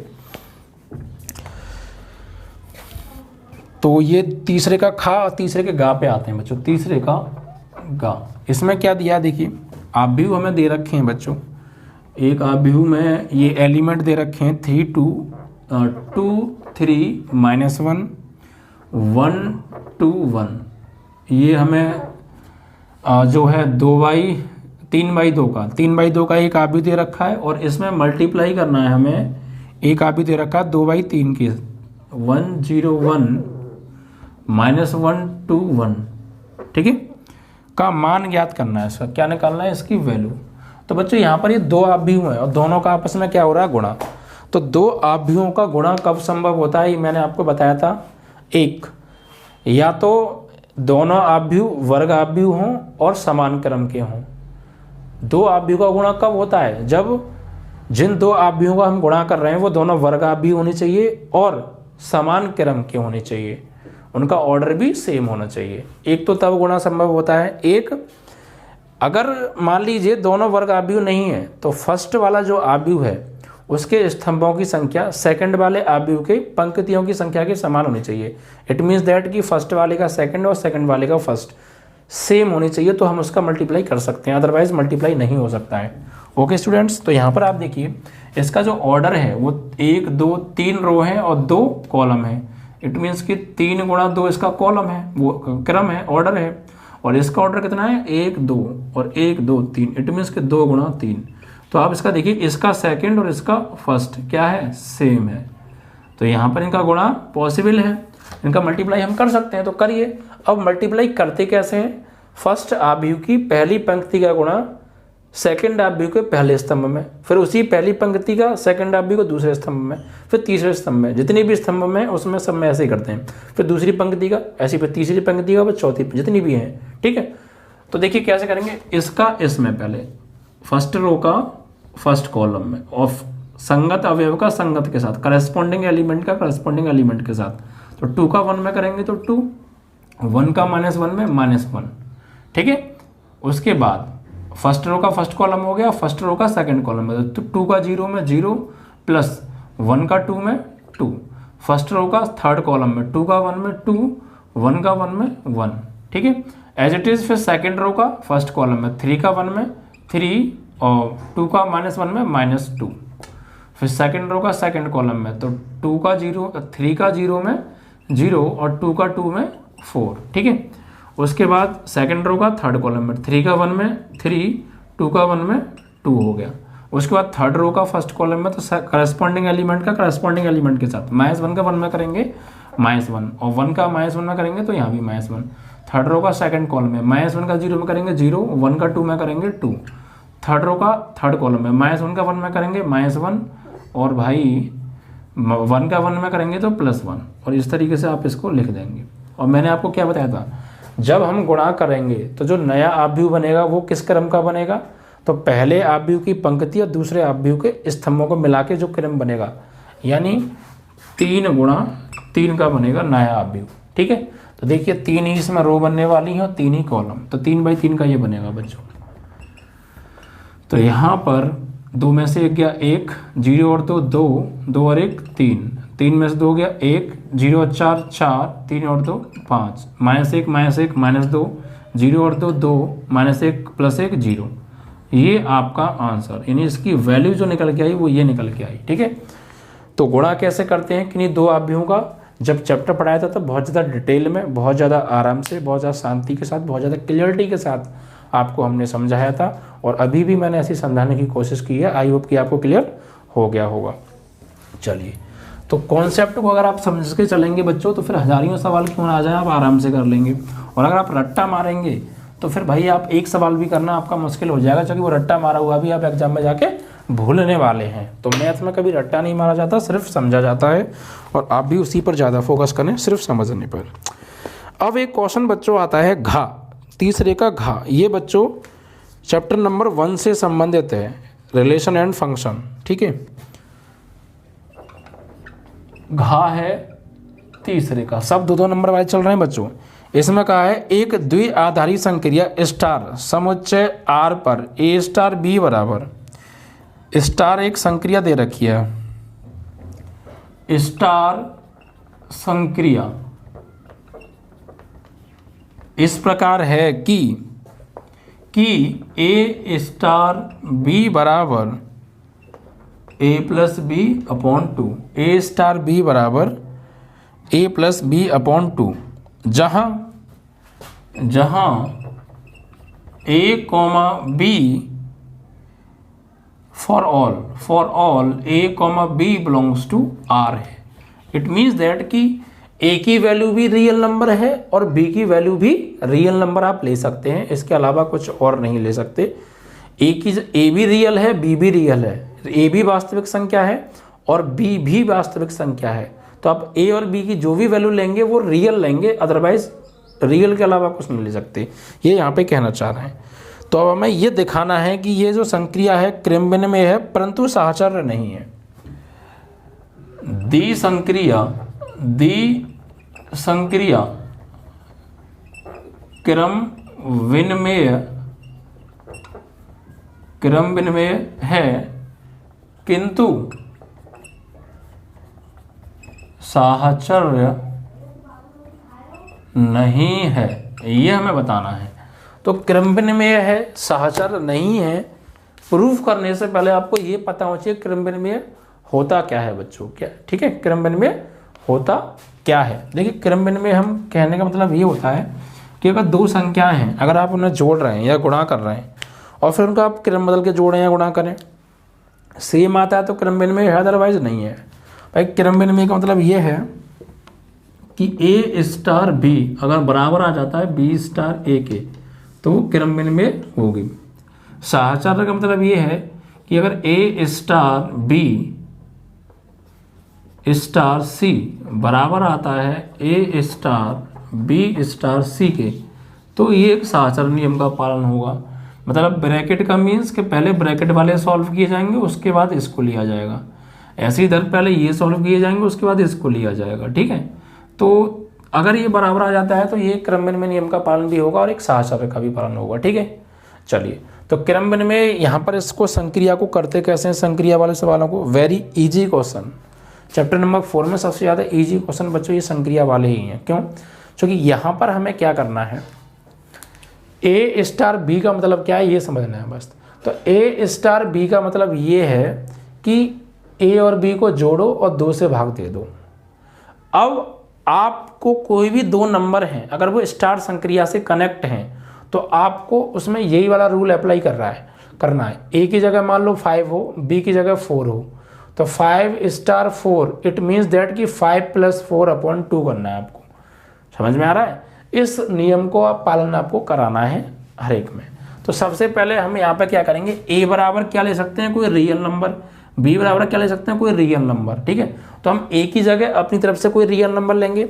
तो ये तीसरे का खा और तीसरे के गा पे आते हैं बच्चों। तीसरे का गा, इसमें क्या दिया देखिए, आव्यूह हमें दे रखे हैं बच्चों। एक आव्यूह में ये एलिमेंट दे रखे हैं 3 2 2 3 -1 1 2 1। ये हमें जो है 3/2 का 3/2 का एक आव्यूह दे रखा है और इसमें मल्टीप्लाई करना है हमें। एक आव्यूह दे रखा है 2/3 के 1 0 1 -1 2 1, ठीक है, का मान ज्ञात करना है। इसका क्या निकालना है, इसकी वैल्यू। तो बच्चों यहाँ पर ये दो आव्यूह हैं और दोनों का आपस में क्या हो रहा है, गुणा। तो दो आव्यूहों का गुणा कब संभव होता है, ये मैंने आपको बताया था। एक, या तो दोनों आव्यूह वर्ग आव्यूह हों और समान क्रम के हों। दो आव्यूह का गुणा कब होता है, जब जिन दो आव्यूहों का हम गुणा कर रहे हैं वो दोनों वर्ग आव्यूह होने चाहिए और समान क्रम के होने चाहिए, उनका ऑर्डर भी सेम होना चाहिए। एक तो तब गुणा संभव होता है। एक, अगर मान लीजिए दोनों वर्ग आव्यूह नहीं है तो फर्स्ट वाला जो आव्यूह है उसके स्तंभों की संख्या सेकंड वाले आव्यूह के पंक्तियों की संख्या के समान होनी चाहिए। इट मीन्स दैट कि फर्स्ट वाले का सेकंड और सेकंड वाले का फर्स्ट सेम होनी चाहिए, तो हम उसका मल्टीप्लाई कर सकते हैं, अदरवाइज मल्टीप्लाई नहीं हो सकता है। ओके स्टूडेंट्स, तो यहाँ पर आप देखिए इसका जो ऑर्डर है वो 1 2 3 रो है और 2 कॉलम है। इट मीन्स कि 3 × 2 इसका कॉलम है, वो क्रम है, ऑर्डर है। और इसका ऑर्डर कितना है, 1 2 और 1 2 3। इट मीन्स कि 2 × 3। तो आप इसका देखिए, इसका सेकंड और इसका फर्स्ट क्या है, सेम है। तो यहाँ पर इनका गुणा पॉसिबल है, इनका मल्टीप्लाई हम कर सकते हैं, तो करिए। अब मल्टीप्लाई करते कैसे हैं, फर्स्ट आव्यूह की पहली पंक्ति का गुणा सेकंड आव्यूह के पहले स्तंभ में, फिर उसी पहली पंक्ति का सेकंड आव्यूह को दूसरे स्तंभ में, फिर तीसरे स्तंभ में, जितनी भी स्तंभ में उसमें सब में ऐसे ही करते हैं। फिर दूसरी पंक्ति का ऐसी, फिर तीसरी पंक्ति का, फिर चौथी, जितनी भी हैं, ठीक है। तो देखिए कैसे करेंगे, इसका इसमें पहले फर्स्ट रो का फर्स्ट कॉलम में और संगत अवयव का संगत के साथ, करस्पॉन्डिंग एलिमेंट का करस्पॉन्डिंग एलिमेंट के साथ। तो 2 का 1 में करेंगे तो 2, 1 का -1 में -1, ठीक है। उसके बाद फर्स्ट रो का फर्स्ट कॉलम हो गया, फर्स्ट रो का सेकंड कॉलम है, तो 2 का 0 में 0 प्लस 1 का 2 में 2। फर्स्ट रो का थर्ड कॉलम में 2 का 1 में 2, 1 का 1 में 1, ठीक है। एज इट इज फिर सेकंड रो का फर्स्ट कॉलम में 3 का 1 में 3 और 2 का -1 में -2। फिर सेकंड रो का सेकंड कॉलम में तो 2 का 0, 3 का 0 में 0 और 2 का 2 में 4, ठीक है। उसके बाद सेकंड रो का थर्ड कॉलम में 3 का 1 में 3, 2 का 1 में 2 हो गया। उसके बाद थर्ड रो का फर्स्ट कॉलम में तो करस्पॉन्डिंग एलिमेंट का करस्पॉन्डिंग एलिमेंट के साथ -1 का 1 में करेंगे -1 और 1 का -1 में करेंगे तो यहाँ भी -1। थर्ड रो का सेकंड कॉलम में -1 का 0 में करेंगे 0, 1 का 2 में करेंगे 2। थर्ड रो का थर्ड कॉलम में -1 का 1 में करेंगे -1 और भाई 1 का 1 में करेंगे तो +1, और इस तरीके से आप इसको लिख देंगे। और मैंने आपको क्या बताया था, जब हम गुणा करेंगे तो जो नया आव्यूह बनेगा वो किस क्रम का बनेगा, तो पहले आव्यूह की पंक्ति और दूसरे आव्यूह के स्तंभों को मिला के जो क्रम बनेगा, यानी 3 × 3 का बनेगा नया आव्यूह, ठीक है। तो देखिए 3 ही इसमें रो बनने वाली है और 3 ही कॉलम, तो 3/3 का ये बनेगा बच्चों। तो यहाँ पर 2 में से 1 गया 1, 0 और 2 2, 2 और 1 3, 3 में से 2 गया 1, 0 और 4 4, 3 और 2 5, -1 -1 -2, 0 और 2 2, -1 + 1 0। ये आपका आंसर, यानी इसकी वैल्यू जो निकल के आई वो ये निकल के आई, ठीक है। तो गुणा कैसे करते हैं, किन्हीं दो आव्यूहों का जब चैप्टर पढ़ाया था तब बहुत ज़्यादा डिटेल में, बहुत ज़्यादा आराम से, बहुत ज़्यादा शांति के साथ, बहुत ज़्यादा क्लियरिटी के साथ आपको हमने समझाया था और अभी भी मैंने ऐसी समझाने की कोशिश की है। आई होप कि आपको क्लियर हो गया होगा। चलिए, तो कॉन्सेप्ट को अगर आप समझ के चलेंगे बच्चों तो फिर हजारियों सवाल क्यों ना आ जाए, आप आराम से कर लेंगे। और अगर आप रट्टा मारेंगे तो फिर भाई आप एक सवाल भी करना आपका मुश्किल हो जाएगा, क्योंकि वो रट्टा मारा हुआ भी आप एग्जाम में जाके भूलने वाले हैं। तो मैथ में कभी रट्टा नहीं मारा जाता, सिर्फ समझा जाता है और आप भी उसी पर ज़्यादा फोकस करें, सिर्फ समझने पर। अब एक क्वेश्चन बच्चों आता है घा, तीसरे का घा। ये बच्चों चैप्टर नंबर 1 से संबंधित है, रिलेशन एंड फंक्शन। ठीक है, घा है तीसरे का, सब 2-2 नंबर वाले चल रहे हैं बच्चों। इसमें कहा है एक द्विआधारी संक्रिया स्टार समुच्चय R पर A स्टार B बराबर, स्टार एक संक्रिया दे रखी है, स्टार संक्रिया इस प्रकार है कि A स्टार B बराबर A plus B upon 2, A star B बराबर A प्लस बी अपॉन 2, जहाँ A comma B for all A comma B belongs to R है। इट मीन्स दैट कि A की वैल्यू भी रियल नंबर है और B की वैल्यू भी रियल नंबर आप ले सकते हैं, इसके अलावा कुछ और नहीं ले सकते। A भी रियल है, B भी रियल है, A भी वास्तविक संख्या है और B भी वास्तविक संख्या है। तो आप A और B की जो भी वैल्यू लेंगे वो रियल लेंगे, अदरवाइज रियल के अलावा कुछ नहीं ले सकते, ये यहाँ पे कहना चाह रहे हैं। तो अब हमें ये दिखाना है कि ये जो संक्रिया है क्रमबिन में है परंतु साहचर्य नहीं है। दी संक्रिया क्रम विनिमय है किंतु साहचर्य नहीं है, ये हमें बताना है। तो क्रम विनिमय है, साहचर्य नहीं है, प्रूफ करने से पहले आपको ये पता होना चाहिए क्रम विनिमय होता क्या है बच्चों। क्या ठीक है, क्रम विनिमय होता क्या है। देखिए, क्रम विनिमय हम कहने का मतलब ये होता है कि अगर दो संख्याएं हैं, अगर आप उन्हें जोड़ रहे हैं या गुणा कर रहे हैं और फिर उनका आप क्रम बदल के जोड़ें या गुणा करें, सेम आता है तो क्रम विनिमय है, अदरवाइज नहीं है। भाई क्रम विनिमय का मतलब ये है कि A स्टार B अगर बराबर आ जाता है B स्टार A के तो वो क्रम विनिमय होगी। साहचर्य का मतलब ये है कि अगर A star B star C बराबर आता है A star B star C के, तो ये एक साहचर्य नियम का पालन होगा। मतलब ब्रैकेट का मीन्स कि पहले ब्रैकेट वाले सॉल्व किए जाएंगे उसके बाद इसको लिया जाएगा, ऐसे इधर पहले ये सॉल्व किए जाएंगे उसके बाद इसको लिया जाएगा। ठीक है, तो अगर ये बराबर आ जाता है तो ये क्रम विनिमय नियम का पालन भी होगा और एक साहचर्य का भी पालन होगा। ठीक है, चलिए, तो क्रम विनिमय यहाँ पर इसको संक्रिया को करते कैसे हैं, संक्रिया वाले सवालों को। Very easy question, chapter number 4 में सबसे ज़्यादा इजी क्वेश्चन बच्चों ये संक्रिया वाले ही हैं। क्यों? क्योंकि यहाँ पर हमें क्या करना है, A स्टार B का मतलब क्या है ये समझना है बस। तो A स्टार B का मतलब ये है कि A और B को जोड़ो और 2 से भाग दे दो। अब आपको कोई भी दो नंबर हैं अगर वो स्टार संक्रिया से कनेक्ट हैं तो आपको उसमें यही वाला रूल अप्लाई करना है। A की जगह मान लो 5 हो, B की जगह 4 हो, तो 5 स्टार 4 इट मीन्स दैट कि 5 + 4/2 करना है आपको। समझ में आ रहा है? इस नियम को आप पालन आपको कराना है हर एक में। तो सबसे पहले हम यहाँ पे क्या करेंगे, A बराबर क्या ले सकते हैं, कोई रियल नंबर, B बराबर क्या ले सकते हैं, कोई रियल नंबर। ठीक है, तो हम A की जगह अपनी तरफ से कोई रियल नंबर लेंगे,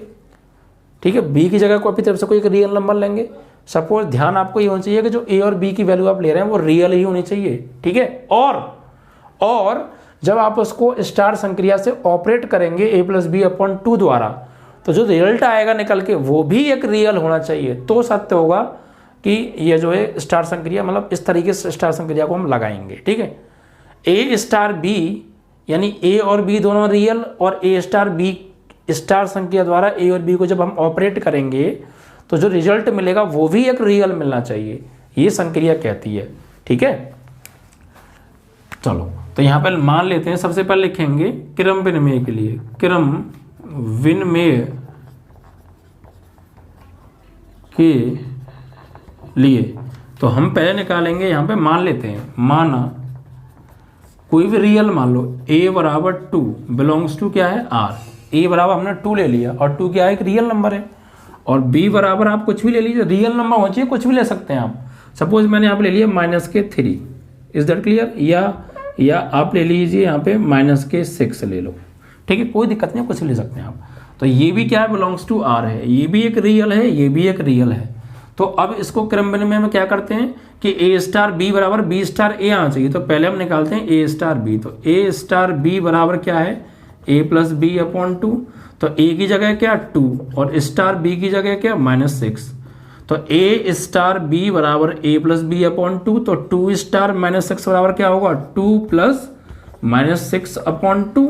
ठीक है, B की जगह को अपनी तरफ से कोई रियल नंबर लेंगे। सपोज ध्यान आपको ये होना चाहिए कि जो A और B की वैल्यू आप ले रहे हैं वो रियल ही होनी चाहिए। ठीक है, और जब आप उसको स्टार संक्रिया से ऑपरेट करेंगे A + B/2 द्वारा, तो जो रिजल्ट आएगा निकल के वो भी एक रियल होना चाहिए, तो सत्य होगा कि ये जो है स्टार संक्रिया, मतलब इस तरीके से स्टार संक्रिया को हम लगाएंगे। ठीक है, A स्टार B यानी A और B दोनों रियल और A स्टार B स्टार संक्रिया द्वारा A और B को जब हम ऑपरेट करेंगे तो जो रिजल्ट मिलेगा वो भी एक रियल मिलना चाहिए, ये संक्रिया कहती है। ठीक है, चलो तो यहाँ पर मान लेते हैं, सबसे पहले लिखेंगे क्रम विनिमय के लिए, क्रम विनिमय के लिए तो हम पहले निकालेंगे, यहाँ पे मान लेते हैं, माना कोई भी रियल मान लो a बराबर 2 बिलोंग्स टू क्या है r, a बराबर हमने 2 ले लिया और 2 क्या है, एक रियल नंबर है, और b बराबर आप कुछ भी ले लीजिए, रियल नंबर होना चाहिए, कुछ भी ले सकते हैं आप। सपोज मैंने यहाँ पे ले लिया -3, इज दैट क्लियर, या आप ले लीजिए यहाँ पे -6 ले लो, ठीक है, कोई दिक्कत नहीं, कुछ ले सकते हैं आप। तो ये भी क्या है, बिलोंग्स टू r है, ये भी एक रियल है, ये भी एक रियल है। तो अब इसको क्रम विनिमय में क्या करते हैं कि a स्टार b बराबर b स्टार a आना चाहिए, तो पहले हम निकालते हैं a स्टार b। तो a स्टार b बराबर क्या है, a प्लस बी अपॉन 2, तो a की जगह क्या 2 और स्टार b की जगह क्या -6, तो a स्टार b बराबर a प्लस बी अपॉन 2, तो 2 स्टार -6 बराबर क्या होगा, 2 plus -6 upon 2।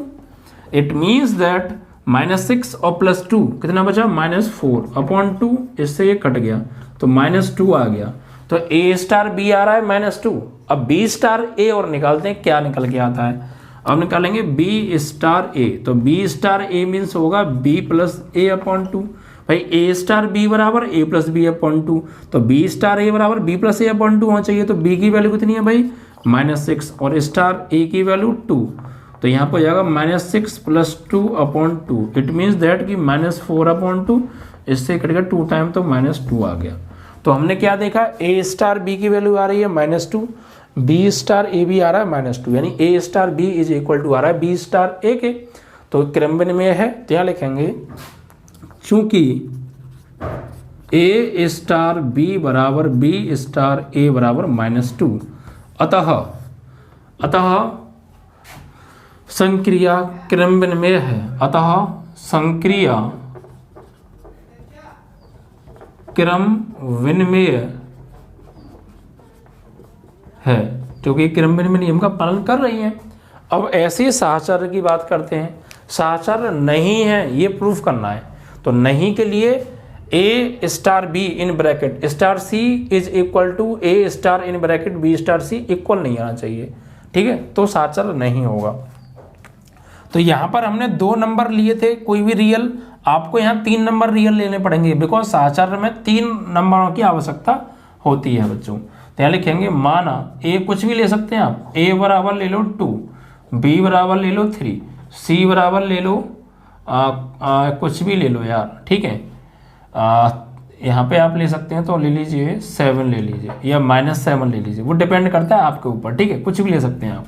It means that -6 और +2 कितना बचा, -4 अपॉन 2, इससे ये कट गया तो -2 आ गया। तो a स्टार b आ रहा है -2, अब b स्टार a और निकालते हैं, क्या निकल के आता है, अब निकालेंगे b स्टार a, तो b स्टार a मीन्स होगा b प्लस a अपॉन 2। भाई a स्टार b बराबर a प्लस बी अपॉन 2, तो b स्टार a बराबर b प्लस a अपॉन 2 होना चाहिए, तो b की वैल्यू कितनी है भाई, -6 और स्टार a की वैल्यू 2, तो यहाँ पर हो जाएगा -6 + 2 अपॉन 2। इट मीन्स दैट कि -4 अपॉन 2, इससे कटेगा 2 टाइम, तो -2 आ गया। तो हमने क्या देखा, a स्टार b की वैल्यू आ रही है -2, b स्टार a भी आ रहा है -2, यानी a star b is equal to आ रहा है b स्टार a के। तो क्रम विनिमय है, तो यहाँ लिखेंगे चूंकि a स्टार b बराबर b स्टार a बराबर -2, अतः संक्रिया क्रम विनिमय है, अतः संक्रिया क्रम विनिमय है, क्योंकि क्रम विनिमय नियम का पालन कर रही हैं। अब ऐसे साहचर्य की बात करते हैं, साहचर्य नहीं है ये प्रूफ करना है, तो नहीं के लिए a star b in bracket star c is equal to a star in bracket b star c equal नहीं आना चाहिए, ठीक है, तो साहचर्य नहीं होगा। तो यहाँ पर हमने 2 नंबर लिए थे कोई भी रियल, आपको यहाँ 3 नंबर रियल लेने पड़ेंगे, बिकॉज साहचर्य में 3 नंबरों की आवश्यकता होती है बच्चों। तो यहाँ लिखेंगे माना a कुछ भी ले सकते हैं आप, a बराबर ले लो 2, b बराबर ले लो 3, c बराबर ले लो कुछ भी ले लो यार, ठीक है, यहाँ पे आप ले सकते हैं, तो ले लीजिए 7 ले लीजिए या -7 ले लीजिए, वो डिपेंड करता है आपके ऊपर, ठीक है, कुछ भी ले सकते हैं आप।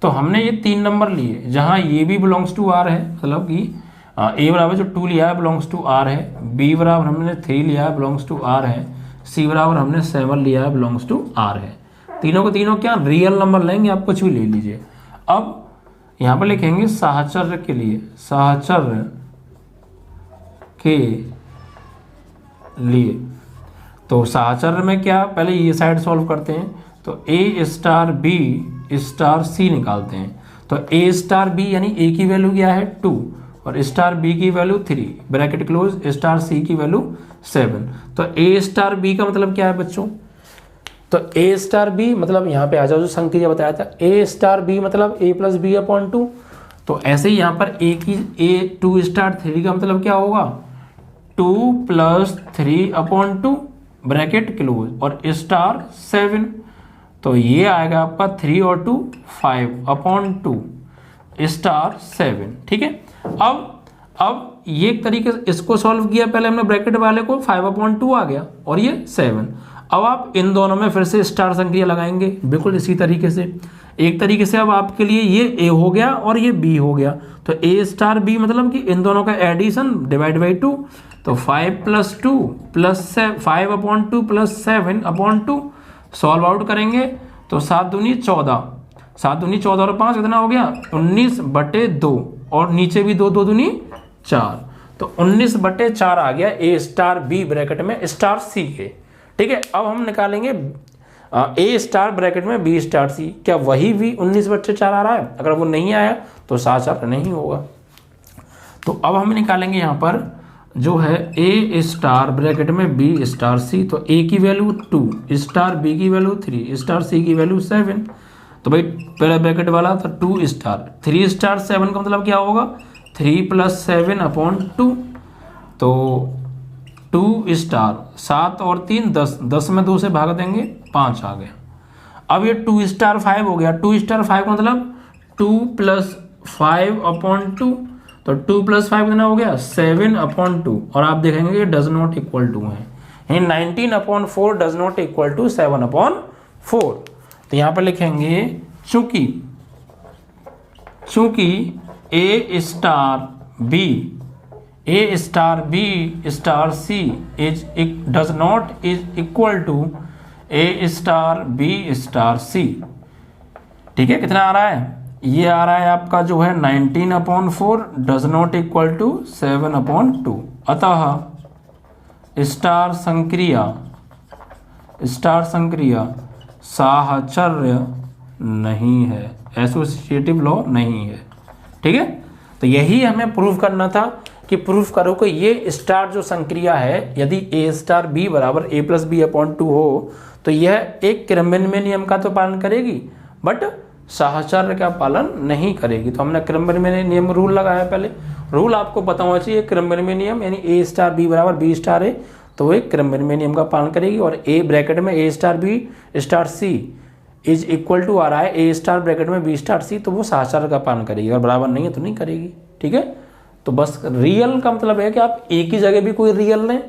तो हमने ये 3 नंबर लिए, जहाँ ये भी बिलोंग्स टू r है, मतलब कि a बराबर जो 2 लिया है बिलोंग्स टू r है, b बराबर हमने 3 लिया है बिलोंग्स टू r है, c बराबर हमने 7 liya है बिलोंग्स टू r है। तीनों को तीनों क्या रियल नंबर लेंगे, आप कुछ भी ले लीजिए। अब यहाँ पर लिखेंगे साहचर्य के लिए, साहचर्य के लिए, तो साहचर्य में क्या, पहले ये साइड सॉल्व करते हैं, तो a star b star c निकालते हैं। तो a स्टार b यानी a की वैल्यू क्या है 2 और स्टार b की value 3 bracket close, star c की वैल्यू 7। तो a स्टार b का मतलब क्या है बच्चों, तो a स्टार b मतलब यहाँ पे आ जाओ, जो संक्रिया बताया था, a स्टार b मतलब a प्लस बी अपॉन 2। तो ऐसे ही यहाँ पर a 2 स्टार 3 का मतलब क्या होगा, 2 + 3 अपॉन 2 ब्रैकेट क्लोज और स्टार 7, तो ये आएगा आपका 3 और 2 5 अपॉन 2 स्टार 7, ठीक है। अब ये एक तरीके से इसको सॉल्व किया, पहले हमने ब्रैकेट वाले को 5 अपॉन 2 आ गया और ये 7। अब आप इन दोनों में फिर से स्टार संक्रिया लगाएंगे, बिल्कुल इसी तरीके से, एक तरीके से। अब आपके लिए ये a हो गया और ये b हो गया, तो a स्टार b मतलब कि इन दोनों का एडिशन डिवाइड बाई 2, तो 5 + 2 + 5 अपॉन 2 + 7 अपॉन 2 सॉल्व आउट करेंगे, तो 7 दूनी 14, 7 दूनी 14 और 5 कितना हो गया 19/2, और नीचे भी 2 2 दूनी 4, तो 19/4 आ गया a स्टार b ब्रैकेट में स्टार c के, ठीक है। अब हम निकालेंगे a स्टार ब्रैकेट में b स्टार c, क्या वही भी 19/4 आ रहा है, अगर वो नहीं आया तो साहचर्य नहीं होगा। तो अब हम निकालेंगे यहाँ पर जो है a स्टार ब्रैकेट में b स्टार c, तो a की वैल्यू 2 स्टार b की वैल्यू 3 स्टार c की वैल्यू 7, तो भाई पहला ब्रैकेट वाला था 2 स्टार 3 स्टार 7 का मतलब क्या होगा 3 + 7 अपॉन 2, तो 2 स्टार 7 और 3 10, 10 में 2 से भाग देंगे 5 आ गया। अब ये 2 स्टार 5 हो गया। 2 स्टार 5 का मतलब 2 + 5/2, तो 2 + 5 कितना हो गया 7/2। और आप देखेंगे कि डज नॉट इक्वल टू है, यानी 19/4 डज नॉट इक्वल टू 7/4। तो यहाँ पर लिखेंगे चूंकि A star B star C does not is equal to A star B star C। ठीक है, कितना आ रहा है, ये आ रहा है आपका जो है 19/4 डज नॉट इक्वल टू 7/2। अतः स्टार संक्रिया साहचर्य नहीं है, एसोसिएटिव लॉ नहीं है। ठीक है, तो यही हमें प्रूव करना था कि प्रूफ करो कि ये स्टार जो संक्रिया है यदि A स्टार B बराबर A + B/2 हो तो यह एक क्रमबद्ध नियम का तो पालन करेगी बट साहचर्य का पालन नहीं करेगी। तो हमने क्रमबद्ध नियम रूल लगाया। पहले रूल आपको पता होना चाहिए, क्रमबद्ध नियम यानी A स्टार B बराबर B स्टार है तो वो एक क्रमबद्ध नियम का पालन करेगी। और A ब्रैकेट में A star B star C is equal to आ रहा है A स्टार ब्रैकेट में B स्टार C, तो वो साहचर्य का पालन करेगी। अगर बराबर नहीं है तो नहीं करेगी। ठीक है, तो बस रियल का मतलब है कि आप A की जगह भी कोई रियल लें,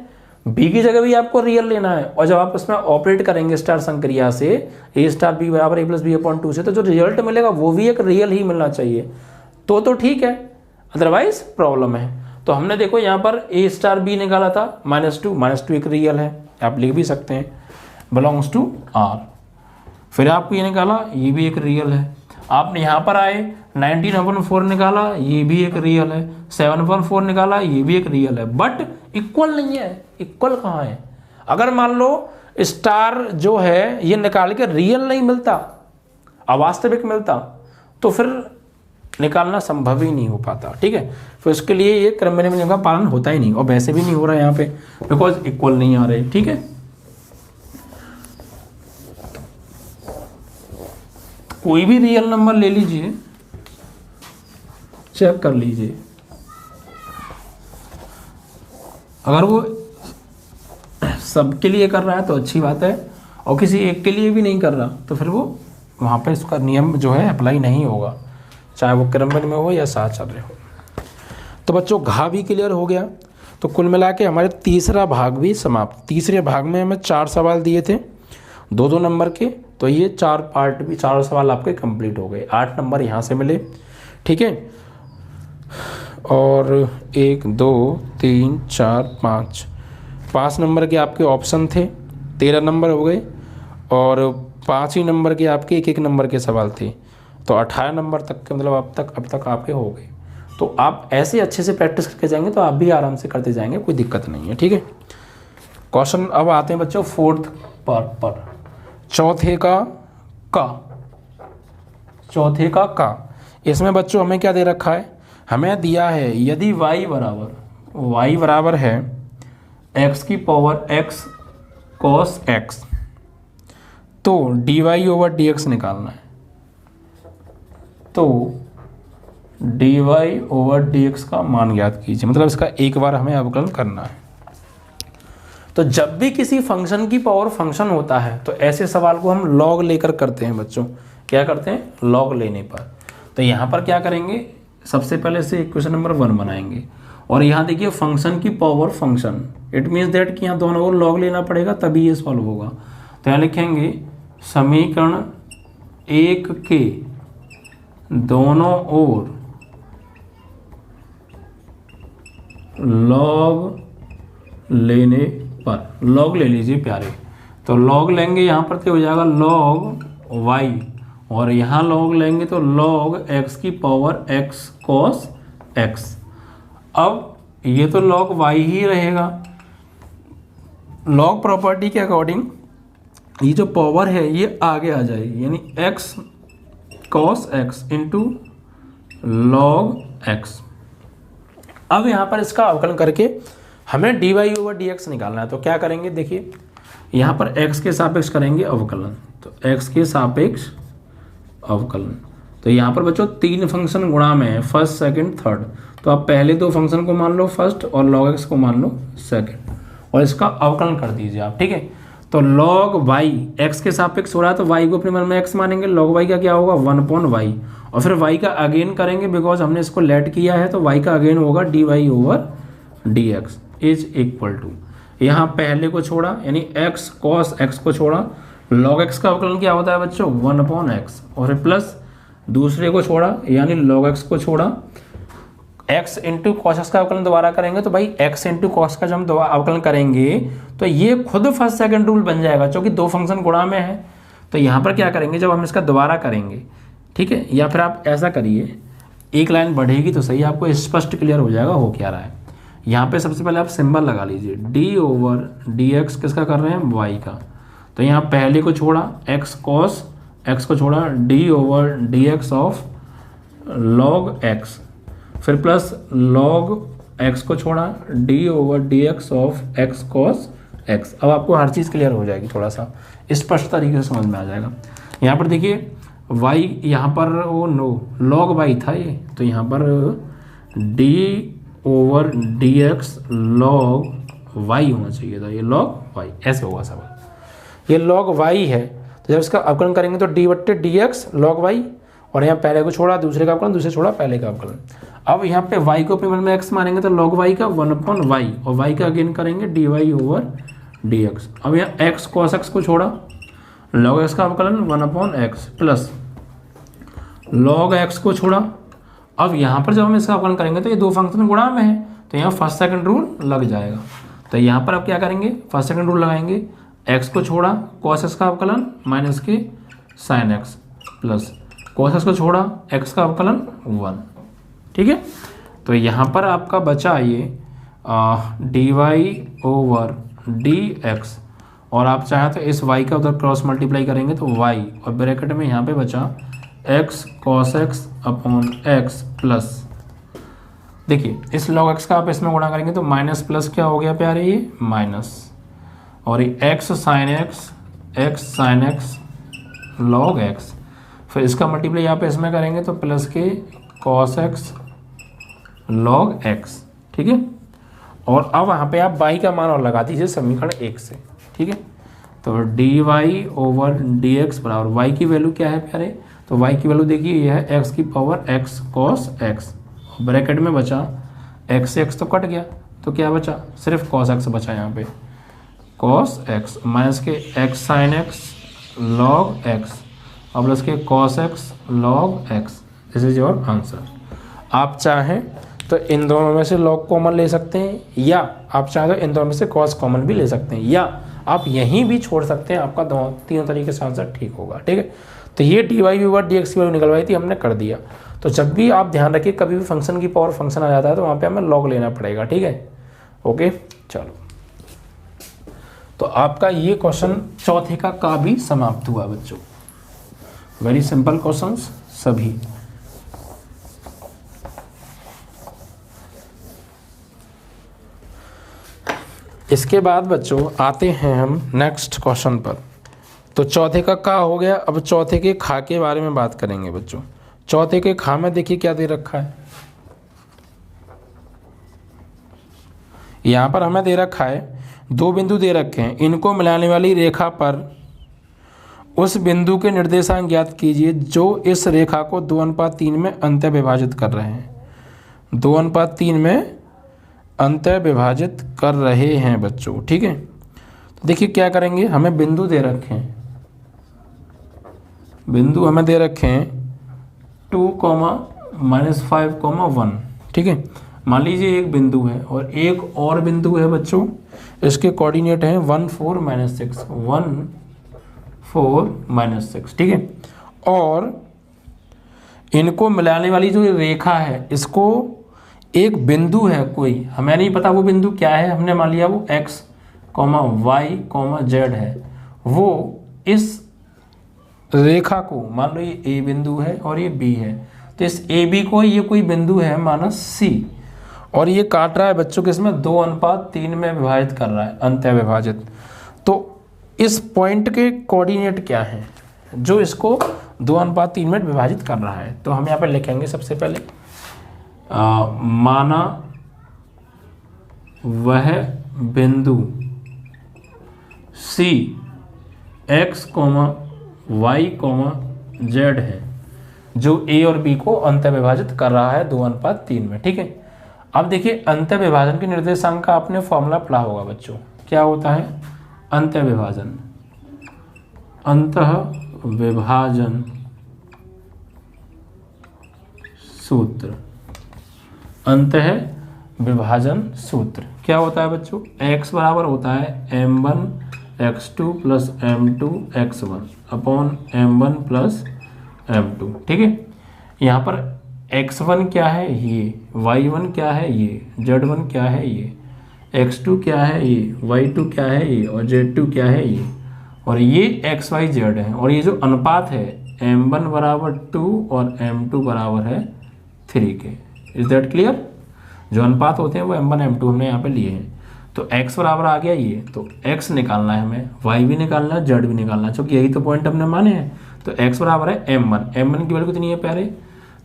B की जगह भी आपको रियल लेना है, और जब आप उसमें ऑपरेट करेंगे स्टार संक्रिया से A स्टार B बराबर A + B/2 से, तो जो रिजल्ट मिलेगा वो भी एक रियल ही मिलना चाहिए, तो ठीक है, अदरवाइज प्रॉब्लम है। तो हमने देखो यहाँ पर A स्टार B निकाला था -2 एक रियल है, आप लिख भी सकते हैं, बिलोंग्स टू R। फिर आपको ये निकाला, ये भी एक रियल है। आपने यहाँ पर आए 19/4 निकाला, ये भी एक रियल है। 7/4 निकाला, ये भी एक रियल है, बट इक्वल नहीं है। इक्वल कहाँ है? अगर मान लो स्टार जो है ये निकाल के रियल नहीं मिलता, अवास्तविक मिलता, तो फिर निकालना संभव ही नहीं हो पाता। ठीक है, फिर उसके लिए ये क्रमबद्ध नियम का पालन होता ही नहीं, और वैसे भी नहीं हो रहा है यहाँ पे, बिकॉज इक्वल नहीं आ रहे। ठीक है, कोई भी रियल नंबर ले लीजिए, चेक कर लीजिए, अगर वो सबके लिए कर रहा है तो अच्छी बात है, और किसी एक के लिए भी नहीं कर रहा तो फिर वो वहाँ पे इसका नियम जो है अप्लाई नहीं होगा, चाहे वो क्रमबद्ध में हो या साहचर्य हो। तो बच्चों घा भी क्लियर हो गया। तो कुल मिला के हमारे तीसरा भाग भी समाप्त। तीसरे भाग में हमें 4 सवाल दिए थे 2-2 नंबर के, तो ये 4 पार्ट भी 4 सवाल आपके कंप्लीट हो गए। 8 नंबर यहाँ से मिले। ठीक है, और 1 2 3 4 5 नंबर के आपके ऑप्शन थे, 13 नंबर हो गए, और 5 ही नंबर के आपके 1-1 नंबर के सवाल थे, तो 18 नंबर तक के मतलब अब तक आपके हो गए। तो आप ऐसे अच्छे से प्रैक्टिस करके जाएंगे तो आप भी आराम से करते जाएंगे, कोई दिक्कत नहीं है। ठीक है, क्वेश्चन अब आते हैं बच्चों 4th पार्ट पर, चौथे का। इसमें बच्चों हमें क्या दे रखा है, हमें दिया है यदि y बराबर है x की पावर x cos x, तो dy/dx निकालना है। तो dy/dx का मान ज्ञात कीजिए, मतलब इसका एक बार हमें अवकलन करना है। तो जब भी किसी फंक्शन की पावर फंक्शन होता है तो ऐसे सवाल को हम लॉग लेकर करते हैं बच्चों। क्या करते हैं? लॉग लेने पर। तो यहाँ पर क्या करेंगे, सबसे पहले से इक्वेशन नंबर 1 बनाएंगे, और यहाँ देखिए फंक्शन की power function, it means that कि यहाँ दोनों को लॉग लेना पड़ेगा तभी ये सॉल्व होगा। तो यहाँ लिखेंगे समीकरण 1 के दोनों ओर लॉग लेने पर, लॉग ले लीजिए प्यारे, तो लॉग लेंगे यहाँ पर क्या हो जाएगा लॉग y, और यहाँ लॉग लेंगे तो लॉग x की पावर x cos x। अब ये तो लॉग y ही रहेगा। लॉग प्रॉपर्टी के अकॉर्डिंग ये जो पावर है ये आगे आ जाएगी, यानी x cos x into log x। अब यहाँ पर इसका अवकलन करके हमें dy/dx निकालना है। तो क्या करेंगे, देखिए यहाँ पर x के सापेक्ष करेंगे अवकलन, तो x के सापेक्ष अवकलन। तो यहाँ पर बच्चों 3 फंक्शन गुणा में है, फर्स्ट सेकंड थर्ड, तो आप पहले 2 फंक्शन को मान लो फर्स्ट और log x को मान लो सेकंड, और इसका अवकलन कर दीजिए आप। ठीक है, तो log y x के सापेक्ष हो रहा है तो y को अपने मन में x मानेंगे, log y का क्या होगा 1/y, और फिर y का अगेन करेंगे बिकॉज हमने इसको लेट किया है, तो y का अगेन होगा dy over dx is equal to, यहाँ पहले को छोड़ा यानी x cos x को छोड़ा, log x का अवकलन क्या होता है बच्चों 1/x, और फिर प्लस दूसरे को छोड़ा यानी log x को छोड़ा, x इंटू कॉस एक्स का अवकलन दोबारा करेंगे तो भाई x इंटू कॉस का जब हम दोबारा अवकलन करेंगे तो ये खुद फर्स्ट सेकंड रूल बन जाएगा, क्योंकि दो फंक्शन गुणा में है। तो यहाँ पर क्या करेंगे जब हम इसका दोबारा करेंगे, ठीक है, या फिर आप ऐसा करिए, एक लाइन बढ़ेगी तो सही, आपको स्पष्ट क्लियर हो जाएगा हो क्या रहा है। यहाँ पे सबसे पहले आप सिंबल लगा लीजिए, d ओवर डी एक्स किसका कर रहे हैं y का, तो यहाँ पहले को छोड़ा x कॉस x को छोड़ा d over d x of log x, फिर प्लस log x को छोड़ा d over d x of x cos x। अब आपको हर चीज़ क्लियर हो जाएगी, थोड़ा सा स्पष्ट तरीके से समझ में आ जाएगा। यहाँ पर देखिए y, यहाँ पर वो नो log y था ये, तो यहाँ पर d over d x log y होना चाहिए था, ये log y ऐसे होगा सवाल। ये log y है तो जब इसका अवकलन करेंगे तो d/dx log y, और यहाँ पहले को छोड़ा दूसरे का अवकलन, दूसरे छोड़ा पहले का अवकलन। अब यहाँ पे y को अपने मन में x मानेंगे तो log y का 1/y, और y का अगेन करेंगे dy ओवर dx। अब यहाँ x cos x को छोड़ा, log x का अवकलन 1/x प्लस log x को छोड़ा। अब यहाँ पर जब हम इसका अवकलन करेंगे तो ये दो फंक्शन गुणा में है, तो यहाँ फर्स्ट सेकंड रूल लग जाएगा। तो यहाँ पर अब क्या करेंगे, फर्स्ट सेकंड रूल लगाएंगे, x को छोड़ा cos x का अवकलन माइनस के sin x plus cos x को छोड़ा x का अवकलन 1, ठीक है। तो यहाँ पर आपका बचा ये dy ओवर dx, और आप चाहें तो इस y का उधर क्रॉस मल्टीप्लाई करेंगे तो y, और ब्रैकेट में यहाँ पे बचा x cos x upon x plus, देखिए इस log x का आप इसमें गुणा करेंगे तो माइनस प्लस क्या हो गया प्यारे, ये माइनस, और ये x sin x log x, फिर इसका मल्टीप्लाई यहाँ पे इसमें करेंगे तो प्लस के cos x log x, ठीक है। और अब वहाँ पे आप y का मान और लगा दीजिए समीकरण 1 से, ठीक है। तो dy ओवर dx बराबर y की वैल्यू क्या है प्यारे, तो y की वैल्यू देखिए यह है x की power x cos x, bracket में बचा x से x तो कट गया तो क्या बचा, सिर्फ cos x बचा यहाँ पे, cos x माइनस के x sin x log x और प्लस के cos x log x, this is your answer. आप चाहें तो इन दोनों में से log कॉमन ले सकते हैं, या आप चाहें तो इन दोनों में से cos कॉमन भी ले सकते हैं, या आप यहीं भी छोड़ सकते हैं, आपका तीनों तरीके से आंसर ठीक होगा, ठीक है। तो ये dy ओवर dx की वैल्यू निकलवाई थी हमने, कर दिया। तो जब भी आप ध्यान रखिए कभी भी फंक्शन की पावर फंक्शन आ जाता है तो वहाँ पे हमें log लेना पड़ेगा, ठीक है। ओके चलो, तो आपका ये क्वेश्चन चौथे का भी समाप्त हुआ बच्चों। वेरी सिंपल क्वेश्चंस सभी। इसके बाद बच्चों आते हैं हम नेक्स्ट क्वेश्चन पर। तो चौथे का हो गया, अब चौथे के खा के बारे में बात करेंगे बच्चों। चौथे के खा में देखिए क्या दे रखा है, यहाँ पर हमें दे रखा है दो बिंदु दे रखे हैं, इनको मिलाने वाली रेखा पर उस बिंदु के निर्देशांक ज्ञात कीजिए जो इस रेखा को 2:3 में अंतः विभाजित कर रहे हैं। 2:3 में अंतः विभाजित कर रहे हैं बच्चों, ठीक है। तो देखिए क्या करेंगे, हमें बिंदु दे रखे हैं, बिंदु हमें दे रखे हैं 2, -5, 1, ठीक है। मान लीजिए एक बिंदु है और एक और बिंदु है बच्चों, इसके कोऑर्डिनेट हैं 1, 4, -6, 1, 4, -6, ठीक है। और इनको मिलाने वाली जो रेखा है, इसको एक बिंदु है कोई, हमें नहीं पता वो बिंदु क्या है, हमने मान लिया वो x, y, z है, वो इस रेखा को मान लो ये a बिंदु है और ये b है, तो इस AB को ये कोई बिंदु है माना C, और ये काट रहा है बच्चों किसमें 2:3 में विभाजित कर रहा है, अंतः विभाजित। तो इस पॉइंट के कोऑर्डिनेट क्या हैं जो इसको 2:3 में विभाजित कर रहा है। तो हम यहाँ पर लिखेंगे सबसे पहले माना वह बिंदु C x comma y comma z है जो ए और बी को अंत विभाजित कर रहा है 2:3 में। ठीक है, अब देखिए अंत विभाजन के निर्देशांक का आपने फॉर्मूला पढ़ा होगा बच्चों। क्या होता है अंत विभाजन? अंतः विभाजन सूत्र। अंतः विभाजन सूत्र क्या होता है बच्चों? x बराबर होता है m1 x2 plus m2 x1 upon m1 plus m2। ठीक है, यहाँ पर x1 क्या है ये, y1 क्या है ये, z1 क्या है ये, x2 क्या है ये, y2 क्या है ये और z2 क्या है ये, और ये x y z है। और ये जो अनुपात है m1 बराबर 2 और m2 बराबर है 3 के। Is that clear? जो अनुपात होते हैं वो m1 m2 हमने यहाँ पे लिए हैं। तो x बराबर आ गया ये, तो x निकालना है हमें, y भी निकालना है, z भी निकालना है, क्योंकि यही तो पॉइंट हमने माने हैं। तो x बराबर है m1 की वैल्यू कितनी है प्यारे?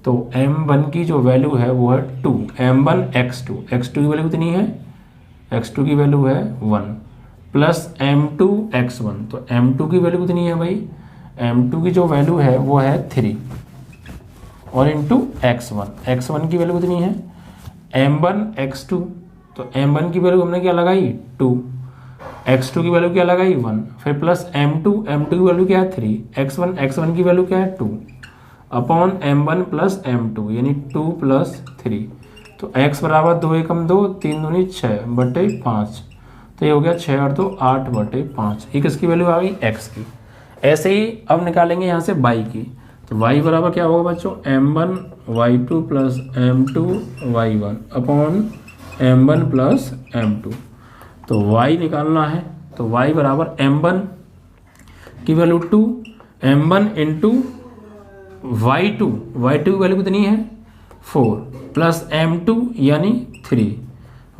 तो m1 की जो वैल्यू है वो है 2, m1 x2 की वैल्यू कितनी है? x2 की वैल्यू है 1 प्लस m2 x1। तो m2 की वैल्यू कितनी है भाई? m2 की जो वैल्यू है वो है 3 और इंटू x1 की वैल्यू कितनी है? m1 x2। तो m1 की वैल्यू हमने क्या लगाई? 2, x2 की वैल्यू क्या लगाई? 1, फिर प्लस m2 की वैल्यू क्या है? 3, x1 की वैल्यू क्या है? 2 अपॉन m1 प्लस m2 यानी 2 प्लस 3। तो x बराबर 2 एकम 2, 3 दूनी 6/5। तो ये हो गया 6 और 2 8/5। ये किसकी वैल्यू आ गई? x की। ऐसे ही अब निकालेंगे यहाँ से y की। तो y बराबर क्या होगा बच्चों? m1 y2 plus m2 y1 upon m1 plus m2। तो y निकालना है, तो y बराबर m1 की वैल्यू 2, m1 इंटू y2 की वैल्यू कितनी है? 4 प्लस m2 यानी 3,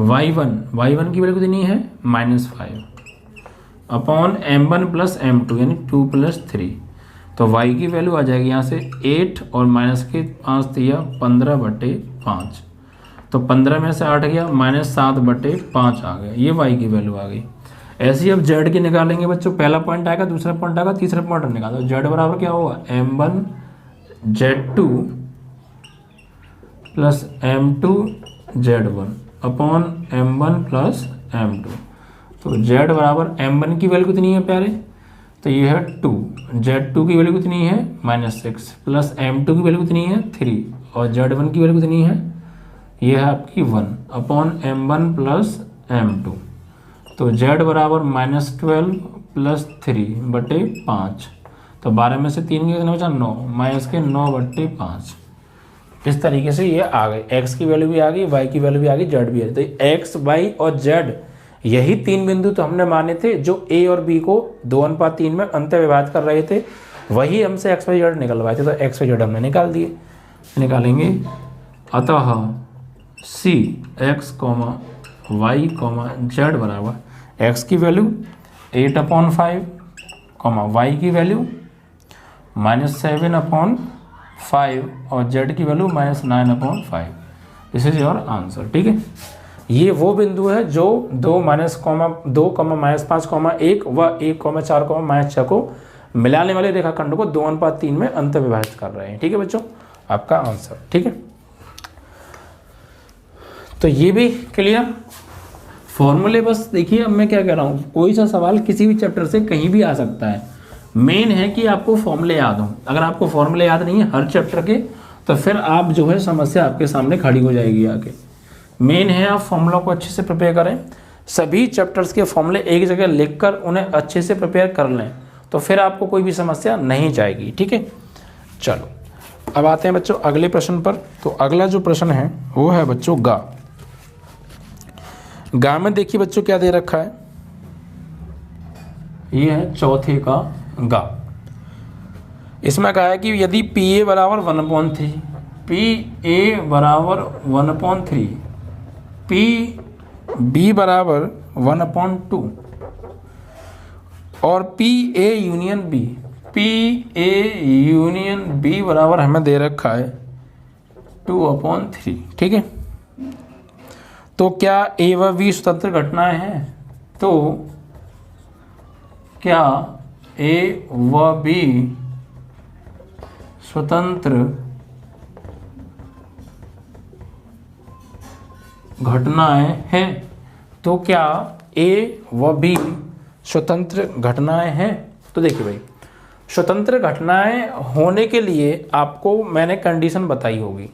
y1 की वैल्यू कितनी है? -5 अपॉन m1 प्लस m2 यानी 2 प्लस 3। तो y की वैल्यू आ जाएगी यहाँ से 8 और माइनस के 5 दिया 15/5। तो 15 में से 8 गया -7/5 आ गया, ये y की वैल्यू आ गई। ऐसे ही अब z की निकालेंगे बच्चों। पहला पॉइंट आएगा, दूसरा पॉइंट आएगा, तीसरा पॉइंट निकालो। z बराबर क्या होगा? m1 z2 plus m2 z1 upon m1 plus m2। तो z बराबर m1 की वैल्यू कितनी है प्यारे? तो ये है 2, z2 की वैल्यू कितनी है? -6 प्लस m2 की वैल्यू कितनी है? 3 और z1 की वैल्यू कितनी है? ये है आपकी 1 अपॉन m1 प्लस m2। तो z बराबर -12 प्लस 3/5। तो 12 में से 3 कितना बचा? 9, माइनस के 9/5। इस तरीके से ये आ गई, x की वैल्यू भी आ गई, y की वैल्यू भी आ गई, z भी आ गई। तो x, y और z यही 3 बिंदु तो हमने माने थे जो a और b को 2:3 में अंत विभाजित कर रहे थे। वही हमसे x y z निकलवाए थे, तो x y z हमने निकाल दिए। निकालेंगे अतः c x, y, z बराबर x की वैल्यू 8/5, y की वैल्यू -7/5 और z की value -9/5। This is your answer. ठीक है, ये वो बिंदु है जो 2, -2, -5, 1 व 1, 4, -6 को मिलाने वाले रेखाखंड को 2:3 में अंत विभाजित कर रहे हैं। ठीक है बच्चों, आपका आंसर। ठीक है, तो ये भी क्लियर। फॉर्मूले बस देखिए, अब मैं क्या कह रहा हूँ, कोई सा सवाल किसी भी चैप्टर से कहीं भी आ सकता है। मेन है कि आपको फॉर्मूले याद हो। अगर आपको फॉर्मूले याद नहीं है हर चैप्टर के, तो फिर आप जो है समस्या आपके सामने खड़ी हो जाएगी आके। मेन है आप फॉर्मूला को अच्छे से प्रिपेयर करें। सभी चैप्टर्स के फॉर्मूले एक जगह लिखकर उन्हें अच्छे से प्रिपेयर कर लें, तो फिर आपको कोई भी समस्या नहीं जाएगी। ठीक है, चलो अब आते हैं बच्चों अगले प्रश्न पर। तो अगला जो प्रश्न है वो है बच्चों गा में देखिए बच्चों क्या दे रखा है। ये है चौथे का गा। इसमें कहा है कि यदि PA बराबर 1/3, PA बराबर 1/3, PB बराबर 1/2 और PA यूनियन B बराबर हमें दे रखा है 2/3। ठीक है, तो क्या A व B स्वतंत्र घटनाएं हैं? तो क्या ए व बी स्वतंत्र घटनाएं हैं। तो क्या ए व बी स्वतंत्र घटनाएं हैं? तो देखिए भाई, स्वतंत्र घटनाएं होने के लिए आपको मैंने कंडीशन बताई होगी।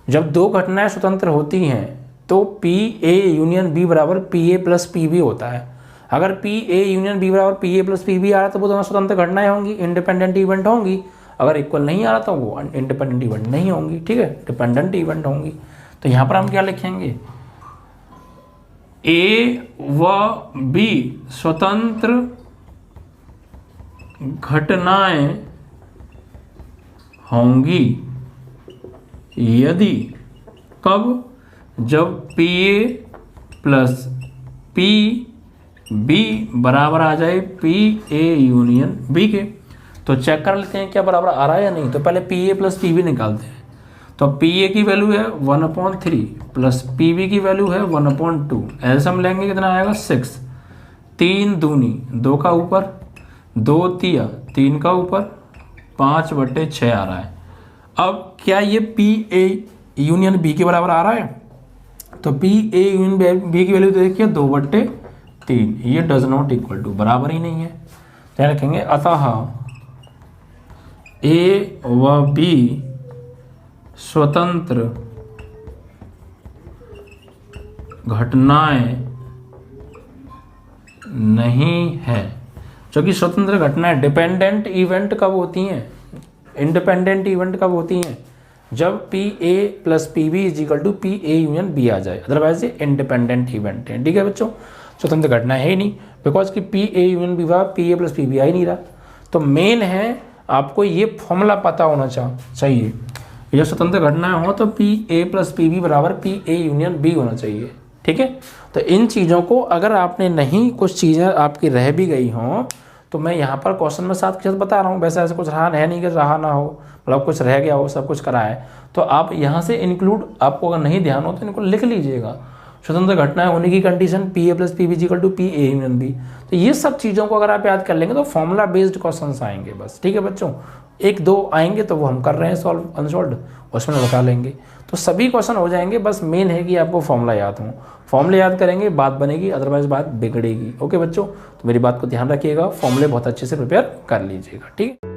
जब दो घटनाएं स्वतंत्र होती हैं तो पी ए यूनियन बी बराबर P A plus P B होता है। अगर पी ए यूनियन बी बराबर P A plus P B आ रहा तो वो दोनों स्वतंत्र घटनाएं होंगी, इंडिपेंडेंट इवेंट होंगी। अगर इक्वल नहीं आ रहा तो वो इंडिपेंडेंट इवेंट नहीं होंगी, ठीक है, डिपेंडेंट इवेंट होंगी। तो यहाँ पर हम क्या लिखेंगे, ए व बी स्वतंत्र घटनाएं होंगी यदि कब, जब P A plus P B बराबर आ जाए पी ए यूनियन बी के। तो चेक कर लेते हैं क्या बराबर आ रहा है या नहीं। तो पहले P A plus P B निकालते हैं। तो पी ए की वैल्यू है 1/3 प्लस पी बी की वैल्यू है 1/2। ऐसे हम लेंगे कितना आएगा 6। 3 दूनी 2 का ऊपर, 2 तिया 3 का ऊपर, 5/6 आ रहा है। अब क्या ये पी ए यूनियन बी के बराबर आ रहा है? तो पी ए यूनियन बी की वैल्यू तो देखिए 2/3। ये डज नॉट इक्वल टू, बराबर ही नहीं है। क्या लिखेंगे, अतः ए व बी स्वतंत्र घटनाएं नहीं है। क्योंकि स्वतंत्र घटनाएं, डिपेंडेंट इवेंट कब होती हैं, इंडिपेंडेंट इवेंट कब होती हैं, जब P A plus P B is equal to P A union B आ जाए। अदरवाइज ये इंडिपेंडेंट इवेंट है। ठीक है बच्चों, स्वतंत्र घटना है ही नहीं, बिकॉज कि P A union B P A plus P B आ ही नहीं रहा। तो मेन है आपको ये फॉर्मूला पता होना चाहिए। जब स्वतंत्र घटनाएं हो तो P A plus P B बराबर पी ए यूनियन बी होना चाहिए। ठीक है, तो इन चीज़ों को अगर आपने नहीं, कुछ चीज़ें आपकी रह भी गई हों तो मैं यहाँ पर क्वेश्चन में साथ के साथ बता रहा हूँ। वैसे ऐसा कुछ रहा है नहीं कि रहा ना हो, मतलब कुछ रह गया हो, सब कुछ करा है। तो आप यहाँ से इंक्लूड, आपको अगर नहीं ध्यान हो तो इनको लिख लीजिएगा। स्वतंत्र घटनाएं होने की condition P A plus P B equal to P A union B. तो ये सब चीज़ों को अगर आप याद कर लेंगे तो फॉर्मूला बेस्ड क्वेश्चन आएंगे बस। ठीक है बच्चों, 1-2 आएंगे तो वो हम कर रहे हैं सॉल्व, अनसॉल्व, उसमें लगा लेंगे तो सभी क्वेश्चन हो जाएंगे। बस मेन है कि आपको फॉर्मूला याद हो, फॉर्मूले याद करेंगे बात बनेगी, अदरवाइज बात बिगड़ेगी। ओके बच्चों, तो मेरी बात को ध्यान रखिएगा, फॉर्मूले बहुत अच्छे से प्रिपेयर कर लीजिएगा। ठीक है।